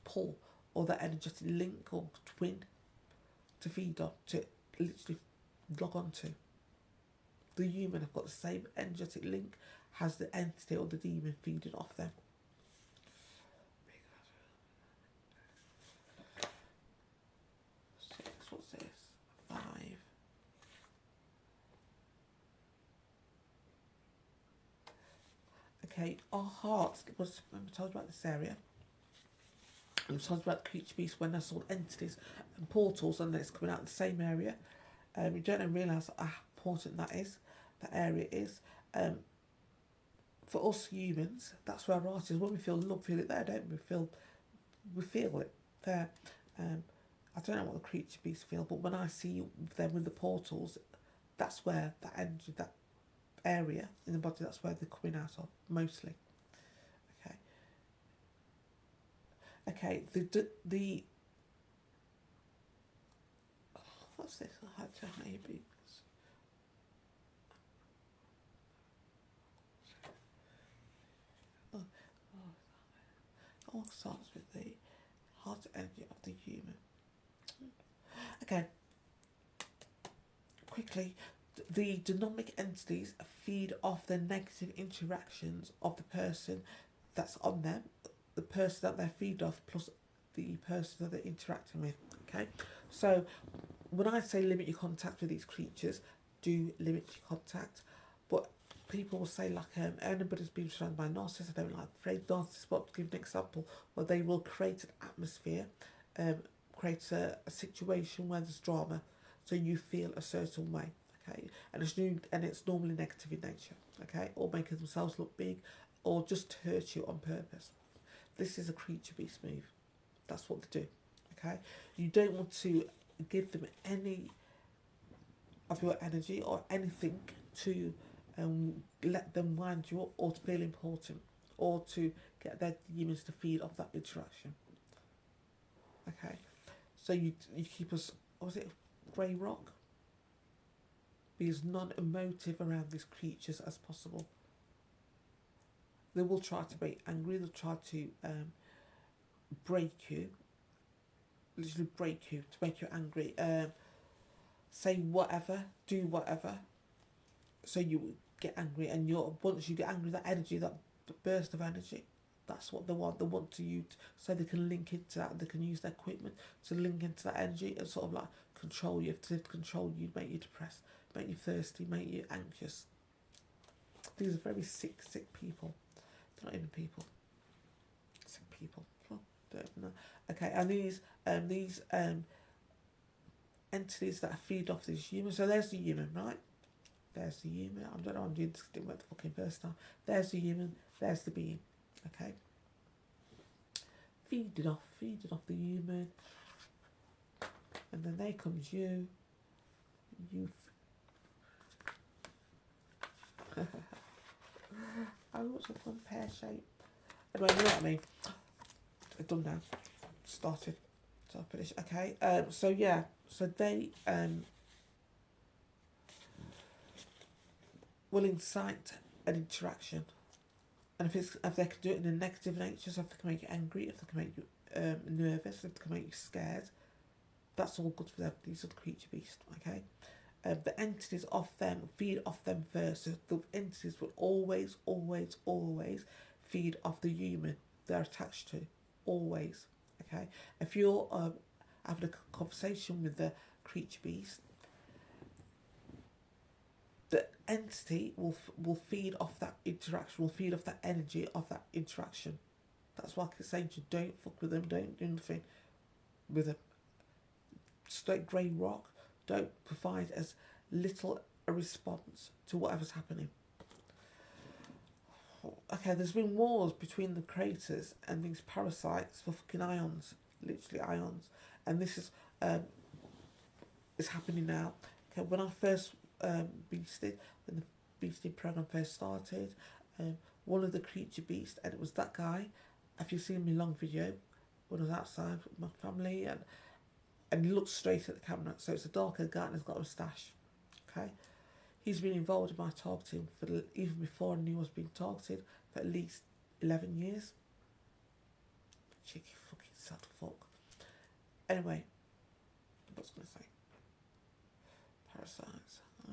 pull or that energetic link or twin to feed on, to literally log on to. The human have got the same energetic link as the entity or the demon feeding off them. Six, what's this? 5. Okay, our hearts, was I told you about this area. I was talking about the creature beast when I saw entities and portals, and it's coming out of the same area. You don't realise how important that area is. For us humans, that's where our heart is. When we feel love, feel it there, don't we? We feel it there. I don't know what the creature beasts feel, but when I see them with the portals, that's where that energy, that area in the body, that's where they're coming out of mostly. Okay. Okay. The what's this? I had to maybe. All starts with the heart energy of the human. Okay. Quickly, the dynamic entities feed off the negative interactions of the person that's on them, the person that they feed off, plus the person that they're interacting with. Okay, so when I say limit your contact with these creatures, do limit your contact. But people will say, like, anybody's been surrounded by narcissists, I don't like afraid narcissists, but to give an example, where they will create an atmosphere, create a situation where there's drama, so you feel a certain way, okay, and it's normally negative in nature, okay, or making themselves look big, or just hurt you on purpose. This is a creature beast move. That's what they do, okay. You don't want to give them any of your energy or anything to let them wind you up or to feel important or to get their demons to feed off that interaction. Okay, so you keep us, what was it, grey rock? Be as non-emotive around these creatures as possible. They will try to be angry, they'll try to break you, literally break you, to make you angry, say whatever, do whatever, so you get angry, and once you get angry, that energy, that burst of energy, that's what they want. They want to you so they can link into that. They can use their equipment to link into that energy and sort of like control you. If they control you, make you depressed, make you thirsty, make you anxious. These are very sick people. They're not even people. Sick people. Oh, don't even know. Okay, and these entities that feed off these humans. So there's the human, right? there's the human. I don't know, I'm doing this with the fucking first time. There's the human, there's the being. Okay? Feed it off the human. And then there comes you. You. Oh, it's a fun pear shape. Anyway, you know what I mean? It's done now. Started. So I finished. Okay. So yeah. So they will incite an interaction, and if they can do it in a negative nature, so if they can make you angry, if they can make you nervous, if they can make you scared, that's all good for them. These are the creature beasts. Okay. The entities of them feed off them first. So the entities will always feed off the human they're attached to. Always. Okay. If you're having a conversation with the creature beast, the entity will feed off that interaction, will feed off that energy of that interaction. That's why I keep saying to you, don't fuck with them, don't do anything with them. Straight grey rock, don't provide as little a response to whatever's happening. Okay, there's been wars between the creators and these parasites for fucking ions, literally ions, and this is happening now. Okay, when I first beasted, when the beasting program first started, one of the creature beasts, and it was that guy. If you've seen my long video, when I was outside with my family, and he looked straight at the camera, so it's a darker guy and he's got a moustache. Okay, he's been involved in my targeting for even before I knew I was being targeted for at least 11 years. Cheeky fucking sad fuck. Anyway, what was I going to say? Parasites. I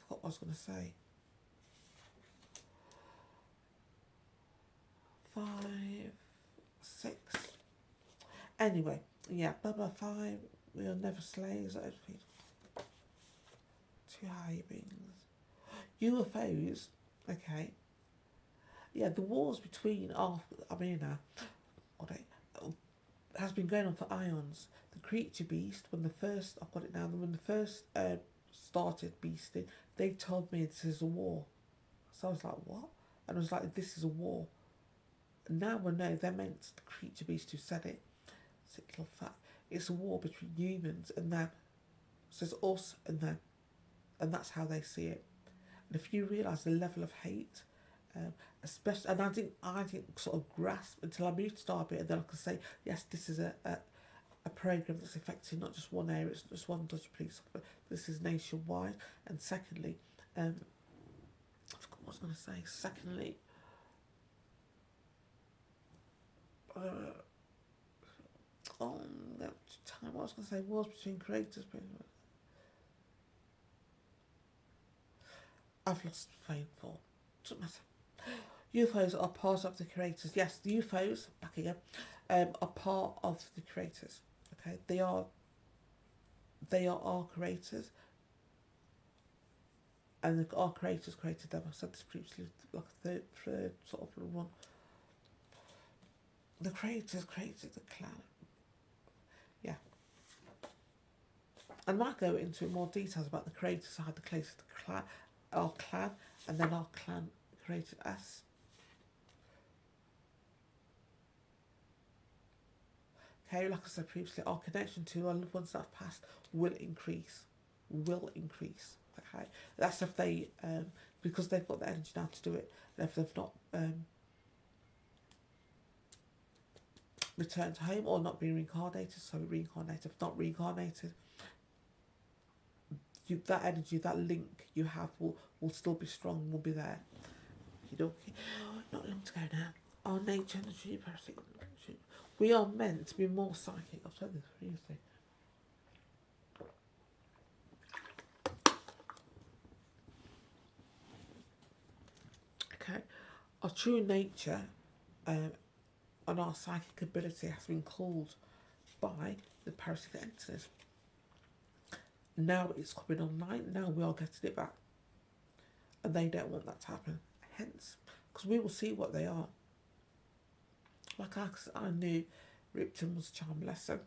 forgot what I was going to say. 5, 6. Anyway, yeah, Baba 5. We are never slaves. 2 high beings. UFOs. Okay. Yeah, the wars between has been going on for ions. The creature beast, when the first started beasting, they told me this is a war. So I was like, what? And I was like, this is a war. And now I know they meant the creature beast who said it. Sick little fat. It's a war between humans and them. So it's us and them. And that's how they see it. And if you realise the level of hate, especially, and I didn't sort of grasp until I moved to Derby, and then I could say, yes, this is a program that's affecting not just one area, it's not just one Dodgy police officer, this is nationwide. And secondly, I forgot what I was going to say. Secondly, that time, what I was going to say, wars between creators. I've lost train for. Doesn't matter. UFOs are part of the creators. Yes, the UFOs, back again, are part of the creators. Okay, they are our creators, and our creators created them. I said this previously, like a third sort of one. The creators created the clan. Yeah. I might go into more details about the creators. How the creators, our clan, and then our clan created us. Okay, like I said previously, our connection to our loved ones that have passed will increase. Okay, that's if they, because they've got the energy now to do it. And if they've not returned home or not been reincarnated, if not reincarnated, that energy, that link you have will still be strong, will be there. Not long to go now. Our nature and the true parasitic. We are meant to be more psychic. I've said this previously. Okay. Our true nature and our psychic ability has been called by the parasitic entities. Now it's coming online. Now we are getting it back. And they don't want that to happen. Hence, because we will see what they are. Like I knew Ripton was a charm lesson.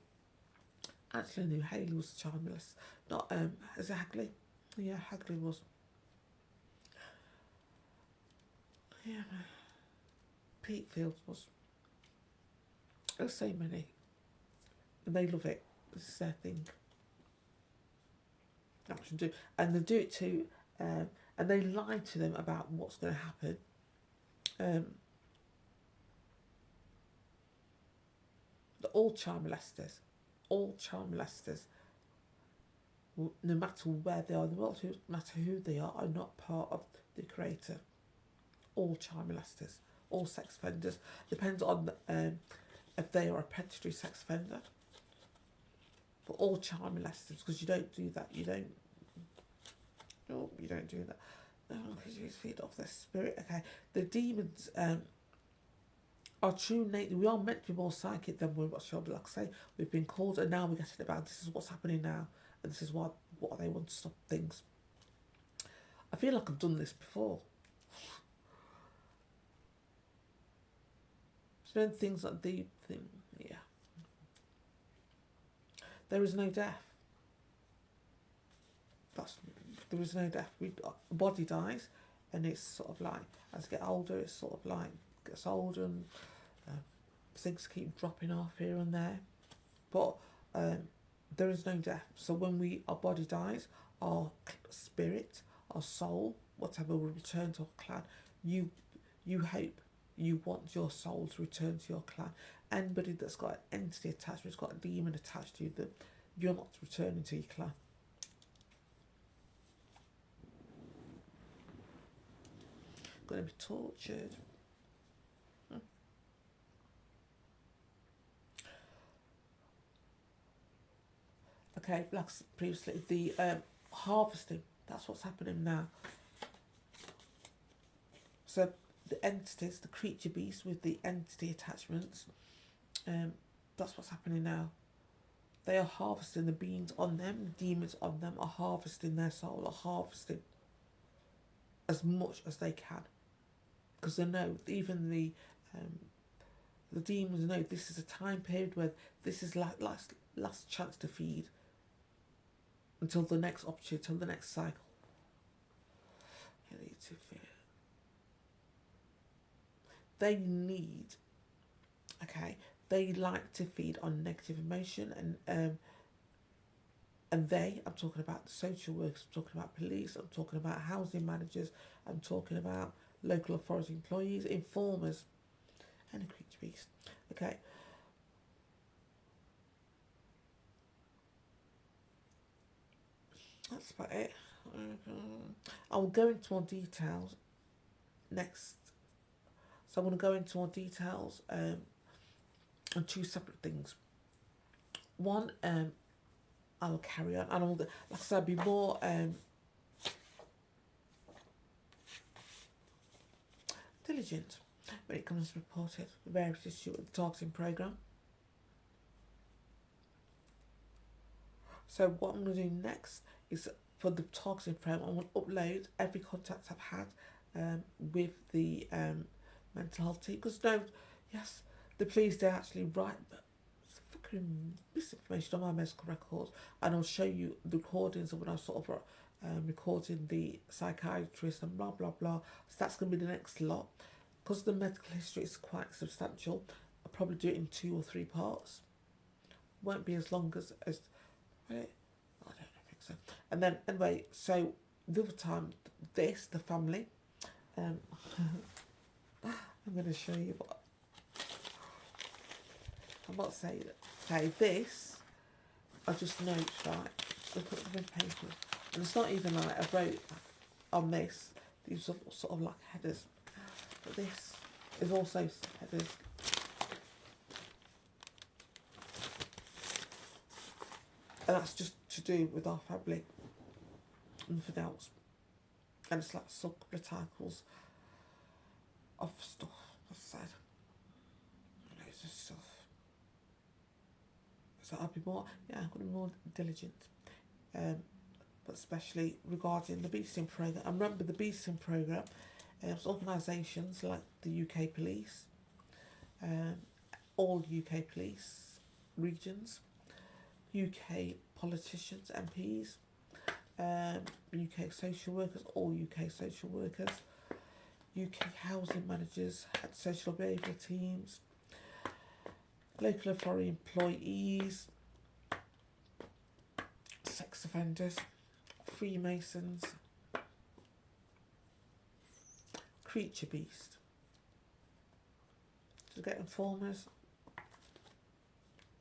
Actually, I knew Haley was a child molester. Not, is it Hagley? Yeah, Hagley was. Yeah, Pete Fields was. There's so many. And they love it. This is their thing. Actually do. And they do it too. And they lie to them about what's going to happen. Um, all child molesters, no matter where they are in the world, no matter who they are not part of the creator. All child molesters, all sex offenders. Depends on if they are a predatory sex offender. But all child molesters, because you don't do that. You don't. No, you don't do that. Because you feed off their spirit. Okay, the demons. Our true nature, we are meant to be more psychic than we're what's like I say, we've been called and now we're getting about this is what's happening now and this is what they want to stop things. I feel like I've done this before. So things like the thing, yeah. There is no death. There is no death. The body dies and it's sort of like, as I get older, it's sort of like, gets older and things keep dropping off here and there. But there is no death. So when our body dies, our spirit, our soul, whatever, will return to our clan. You hope, you want your soul to return to your clan. Anybody that's got an entity attached, that's got a demon attached to them, you're not returning to your clan. Going to be tortured. Okay, like previously, the harvesting, that's what's happening now. So the entities, the creature beasts with the entity attachments, that's what's happening now. They are harvesting the beings on them, the demons on them are harvesting their soul, are harvesting as much as they can. Because they know, even the demons know this is a time period where this is last chance to feed until the next opportunity, until the next cycle. You need to feed. They need, okay, they like to feed on negative emotion and I'm talking about the social workers, I'm talking about police, I'm talking about housing managers, I'm talking about local authority employees, informers, and a creature beast. Okay. That's about it. I'll go into more details next. So I'm going to go into more details on two separate things. One, I will carry on, and like I said, I'll be more diligent when it comes to reporting the various issues with the targeting programme. So what I'm going to do next is for the targeting programme, I'm going to upload every contact I've had with the mental health team. Because yes, the police, they actually write fucking misinformation on my medical records, and I'll show you the recordings of when I was sort of recording the psychiatrist and blah blah blah. So that's going to be the next lot. Because the medical history is quite substantial, I'll probably do it in 2 or 3 parts. Won't be as long as right? I don't think so. And then anyway, so the other time, the family, I'm going to show you what I'm not saying it. Okay, this I just note, right? I put them in paper, and it's not even like I wrote on this. These are sort of like headers, but this is also headers. And that's just to do with our family, nothing else. And it's like subtitles of stuff I've said. Loads of stuff. So I'll be more, I'm going to be more diligent. But especially regarding the beasting programme. I remember the beasting programme, it was organisations like the UK Police, all UK Police regions, UK politicians, MPs, UK social workers, all UK social workers, UK housing managers, social behavioural teams, local authority employees, sex offenders, Freemasons, creature beast. To get informers.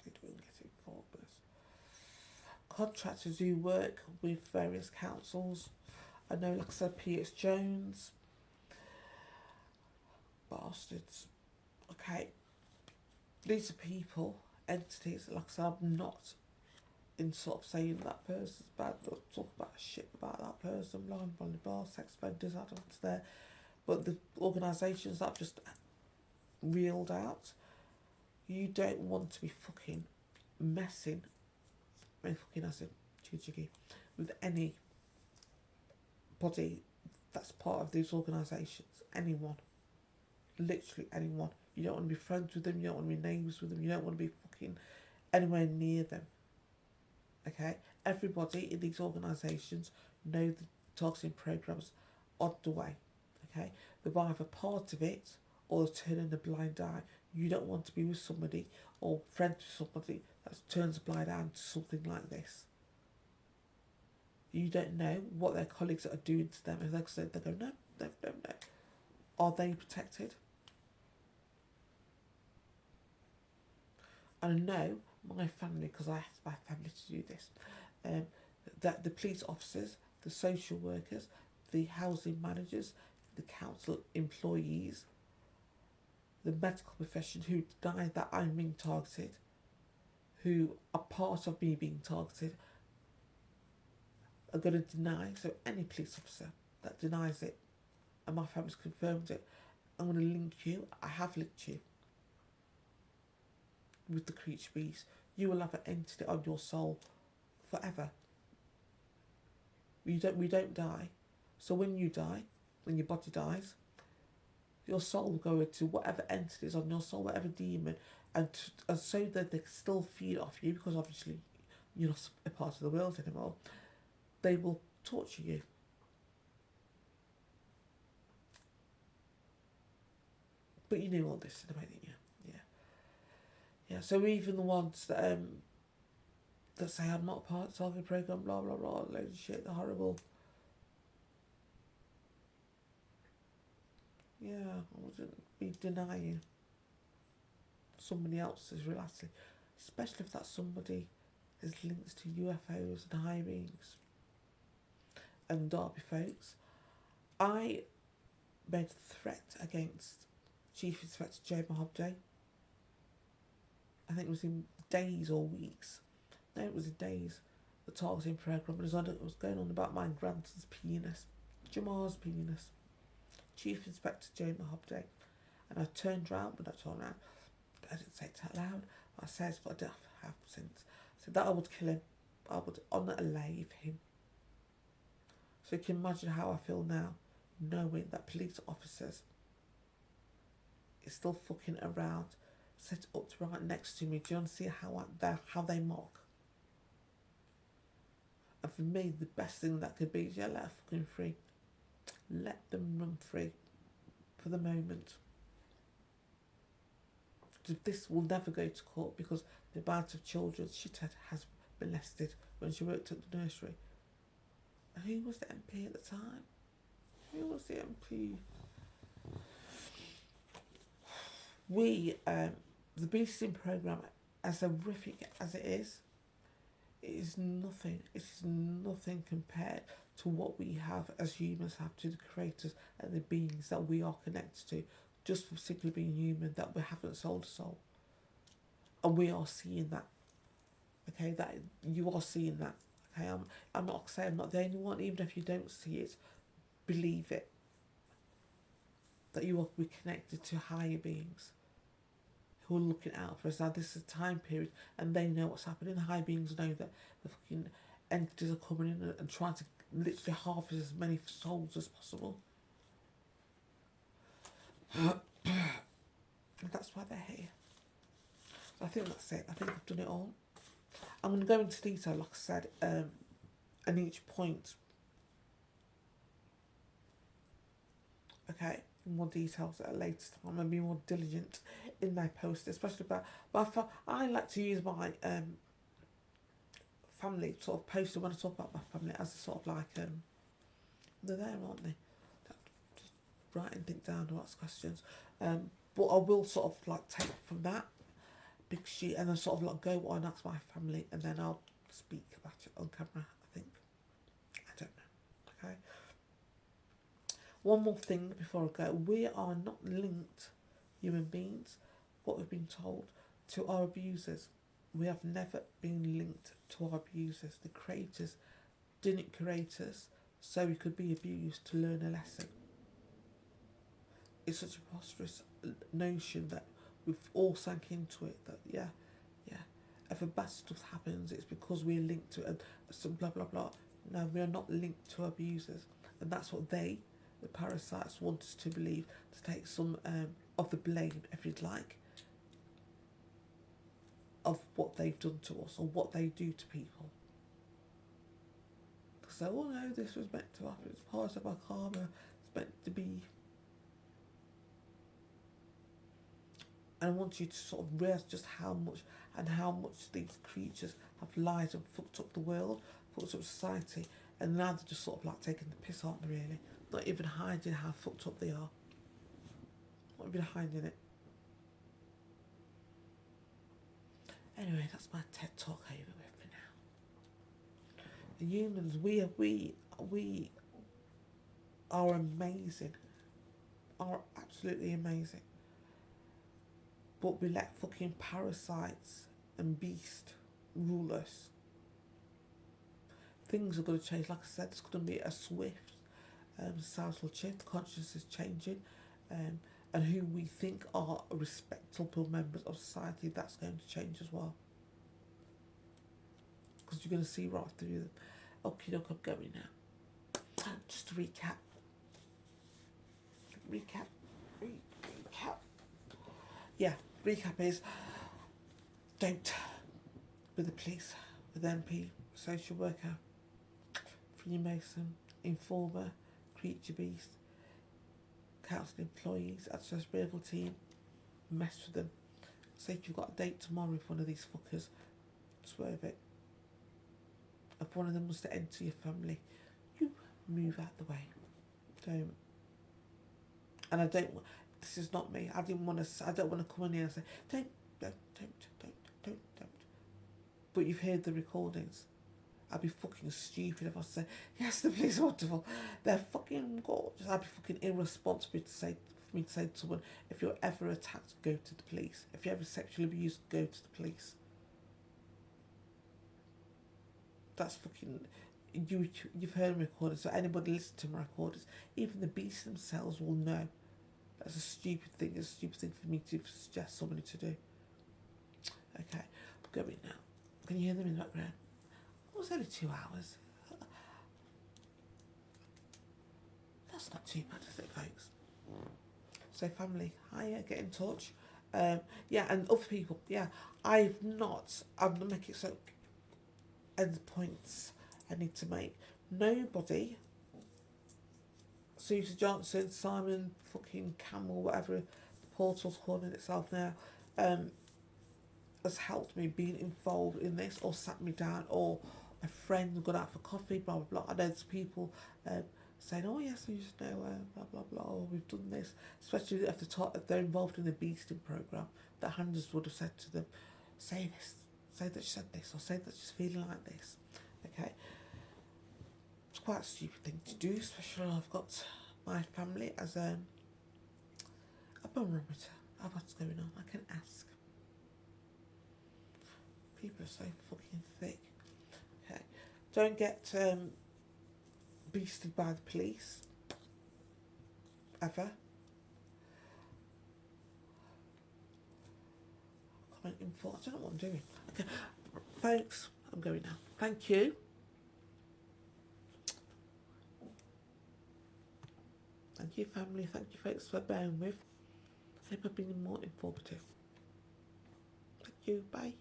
They don't get informers. Contractors who work with various councils. I know, like I said, P.S. Jones. Bastards. Okay. These are people, entities, like I said, I'm not in sort of saying that person's bad, don't talk about shit about that person, blah, blah, blah, sex offenders, adults there. But the organisations that I've just reeled out, you don't want to be fucking messing, fucking acid, jiggy, with any body that's part of these organisations. Anyone. Literally anyone. You don't want to be friends with them, you don't want to be neighbours with them, you don't want to be fucking anywhere near them. Okay? Everybody in these organisations know the targeting programmes on the way. Okay? They're either part of it or they're turning a blind eye. You don't want to be with somebody or friends with somebody that turns a blind eye to something like this. You don't know what their colleagues are doing to them. If they go, no. Are they protected? And I know my family, because I asked my family to do this, that the police officers, the social workers, the housing managers, the council employees, the medical profession who deny that I'm being targeted, who are part of me being targeted, are going to deny. So any police officer that denies it, and my family's confirmed it, I'm going to link you. I have linked you with the creature beast. You will have an entity on your soul forever. We don't die. So when you die, when your body dies, your soul will go into whatever entity is on your soul, whatever demon, and so that they can still feed off you, because obviously you're not a part of the world anymore. They will torture you. But you knew all this in a way, didn't you? Yeah. So even the ones that say I'm not part of the target program, blah blah blah, loads of shit, they're horrible. Yeah, I wouldn't be denying somebody else's reality, especially if that somebody has links to UFOs and high beings and Derby folks. I made a threat against Chief Inspector Joe Mahobday. I think it was in days or weeks. No, it was in days. The targeting programme was going on about my grandson's penis, Jamal's penis. Chief Inspector Joe Mahobday. And I turned round, but I turned around. I didn't say it out loud. I said, what I have since. I said that I would kill him. I would unalive him. So you can imagine how I feel now, knowing that police officers is still fucking around, set up right next to me. Do you want to see how they mock? And for me, the best thing that could be is, yeah, let her fucking free. Let them run free for the moment. This will never go to court because the amount of children she has molested when she worked at the nursery. Who was the MP at the time? Who was the MP? The Beasting programme, as horrific as it is nothing. It is nothing compared to what we have as humans have to the creators and the beings that we are connected to, just for simply being human, that we haven't sold a soul. And we are seeing that. Okay, that you are seeing that. Okay, I'm not saying I'm not the only one, even if you don't see it, believe it. That you will be connected to higher beings who are looking out for us. Now this is a time period and they know what's happening. The high beings know that the fucking entities are coming in and trying to literally harvest as many souls as possible. And that's why they're here. So I think that's it. I think I've done it all. I'm going to go into detail, like I said, and each point, okay, in more details at a later time. I'm going to be more diligent in my post, especially about. But I like to use my family sort of post when I talk about my family as a sort of like they're there, aren't they? Just writing things down or ask questions. But I will sort of like take from that big sheet and then sort of like go on, that's my family, and then I'll speak about it on camera, I think. I don't know. Okay. One more thing before I go. We are not linked, human beings, what we've been told, to our abusers. We have never been linked to our abusers. The creators didn't create us so we could be abused to learn a lesson. It's such a preposterous notion that we've all sank into it, that yeah, if a bad stuff happens it's because we're linked to it and some blah blah blah. No, we are not linked to abusers, and that's what they, the parasites, want us to believe, to take some of the blame, if you'd like, of what they've done to us or what they do to people. So, oh no, this was meant to happen, it's part of our karma, it's meant to be. And I want you to sort of realise just how much these creatures have lied and fucked up the world, fucked up society, and now they're just sort of like taking the piss, aren't they, really? Not even hiding how fucked up they are. Not even hiding it. Anyway, that's my TED talk over with for now. The humans, we are amazing. Are absolutely amazing. But we let fucking parasites and beasts rule us. Things are going to change. Like I said, it's going to be a swift societal shift. Consciousness is changing, and who we think are respectable members of society, that's going to change as well. Because you're going to see right through them. Okay, look, I'm going now. Just to recap. Yeah, recap is don't with the police, with MP, social worker, Freemason, informer, creature beast, council employees, access medical team, mess with them. Say if you've got a date tomorrow with one of these fuckers, swerve it. If one of them was to enter your family, you move out the way. Don't. And I don't. This is not me. I don't want to come in here and say don't. But you've heard the recordings. I'd be fucking stupid if I said yes, the police are wonderful. They're fucking gorgeous. I'd be fucking irresponsible for me to say to someone, if you're ever attacked, go to the police. If you're ever sexually abused, go to the police. That's fucking. You've heard recordings, so anybody listen to my recordings, even the beasts themselves will know. That's a stupid thing. It's a stupid thing for me to suggest somebody to do. Okay, I'm going now. Can you hear them in the background? It was only 2 hours. That's not too bad, is it, folks? So family, hiya, get in touch. Yeah, and other people, yeah. I'm gonna make it so, and the points I need to make. Nobody, Susie Johnson, Simon fucking Camel, whatever the portal's calling itself now, has helped me being involved in this or sat me down, or a friend got out for coffee, blah blah blah. I know there's people saying, oh yes, we just know blah blah blah, or we've done this, especially if they're involved in the beasting program. The handlers would have said to them, say this, say that you said this, or say that she's feeling like this. Okay, it's quite a stupid thing to do, especially when I've got my family as a barometer of what's going on. I can ask. People are so fucking thick. Okay, don't get beasted by the police ever. Comment info. I don't know what I'm doing. Okay, folks, I'm going now. Thank you. Thank you, family. Thank you, folks, for bearing with. I hope I've been more informative. Thank you. Bye.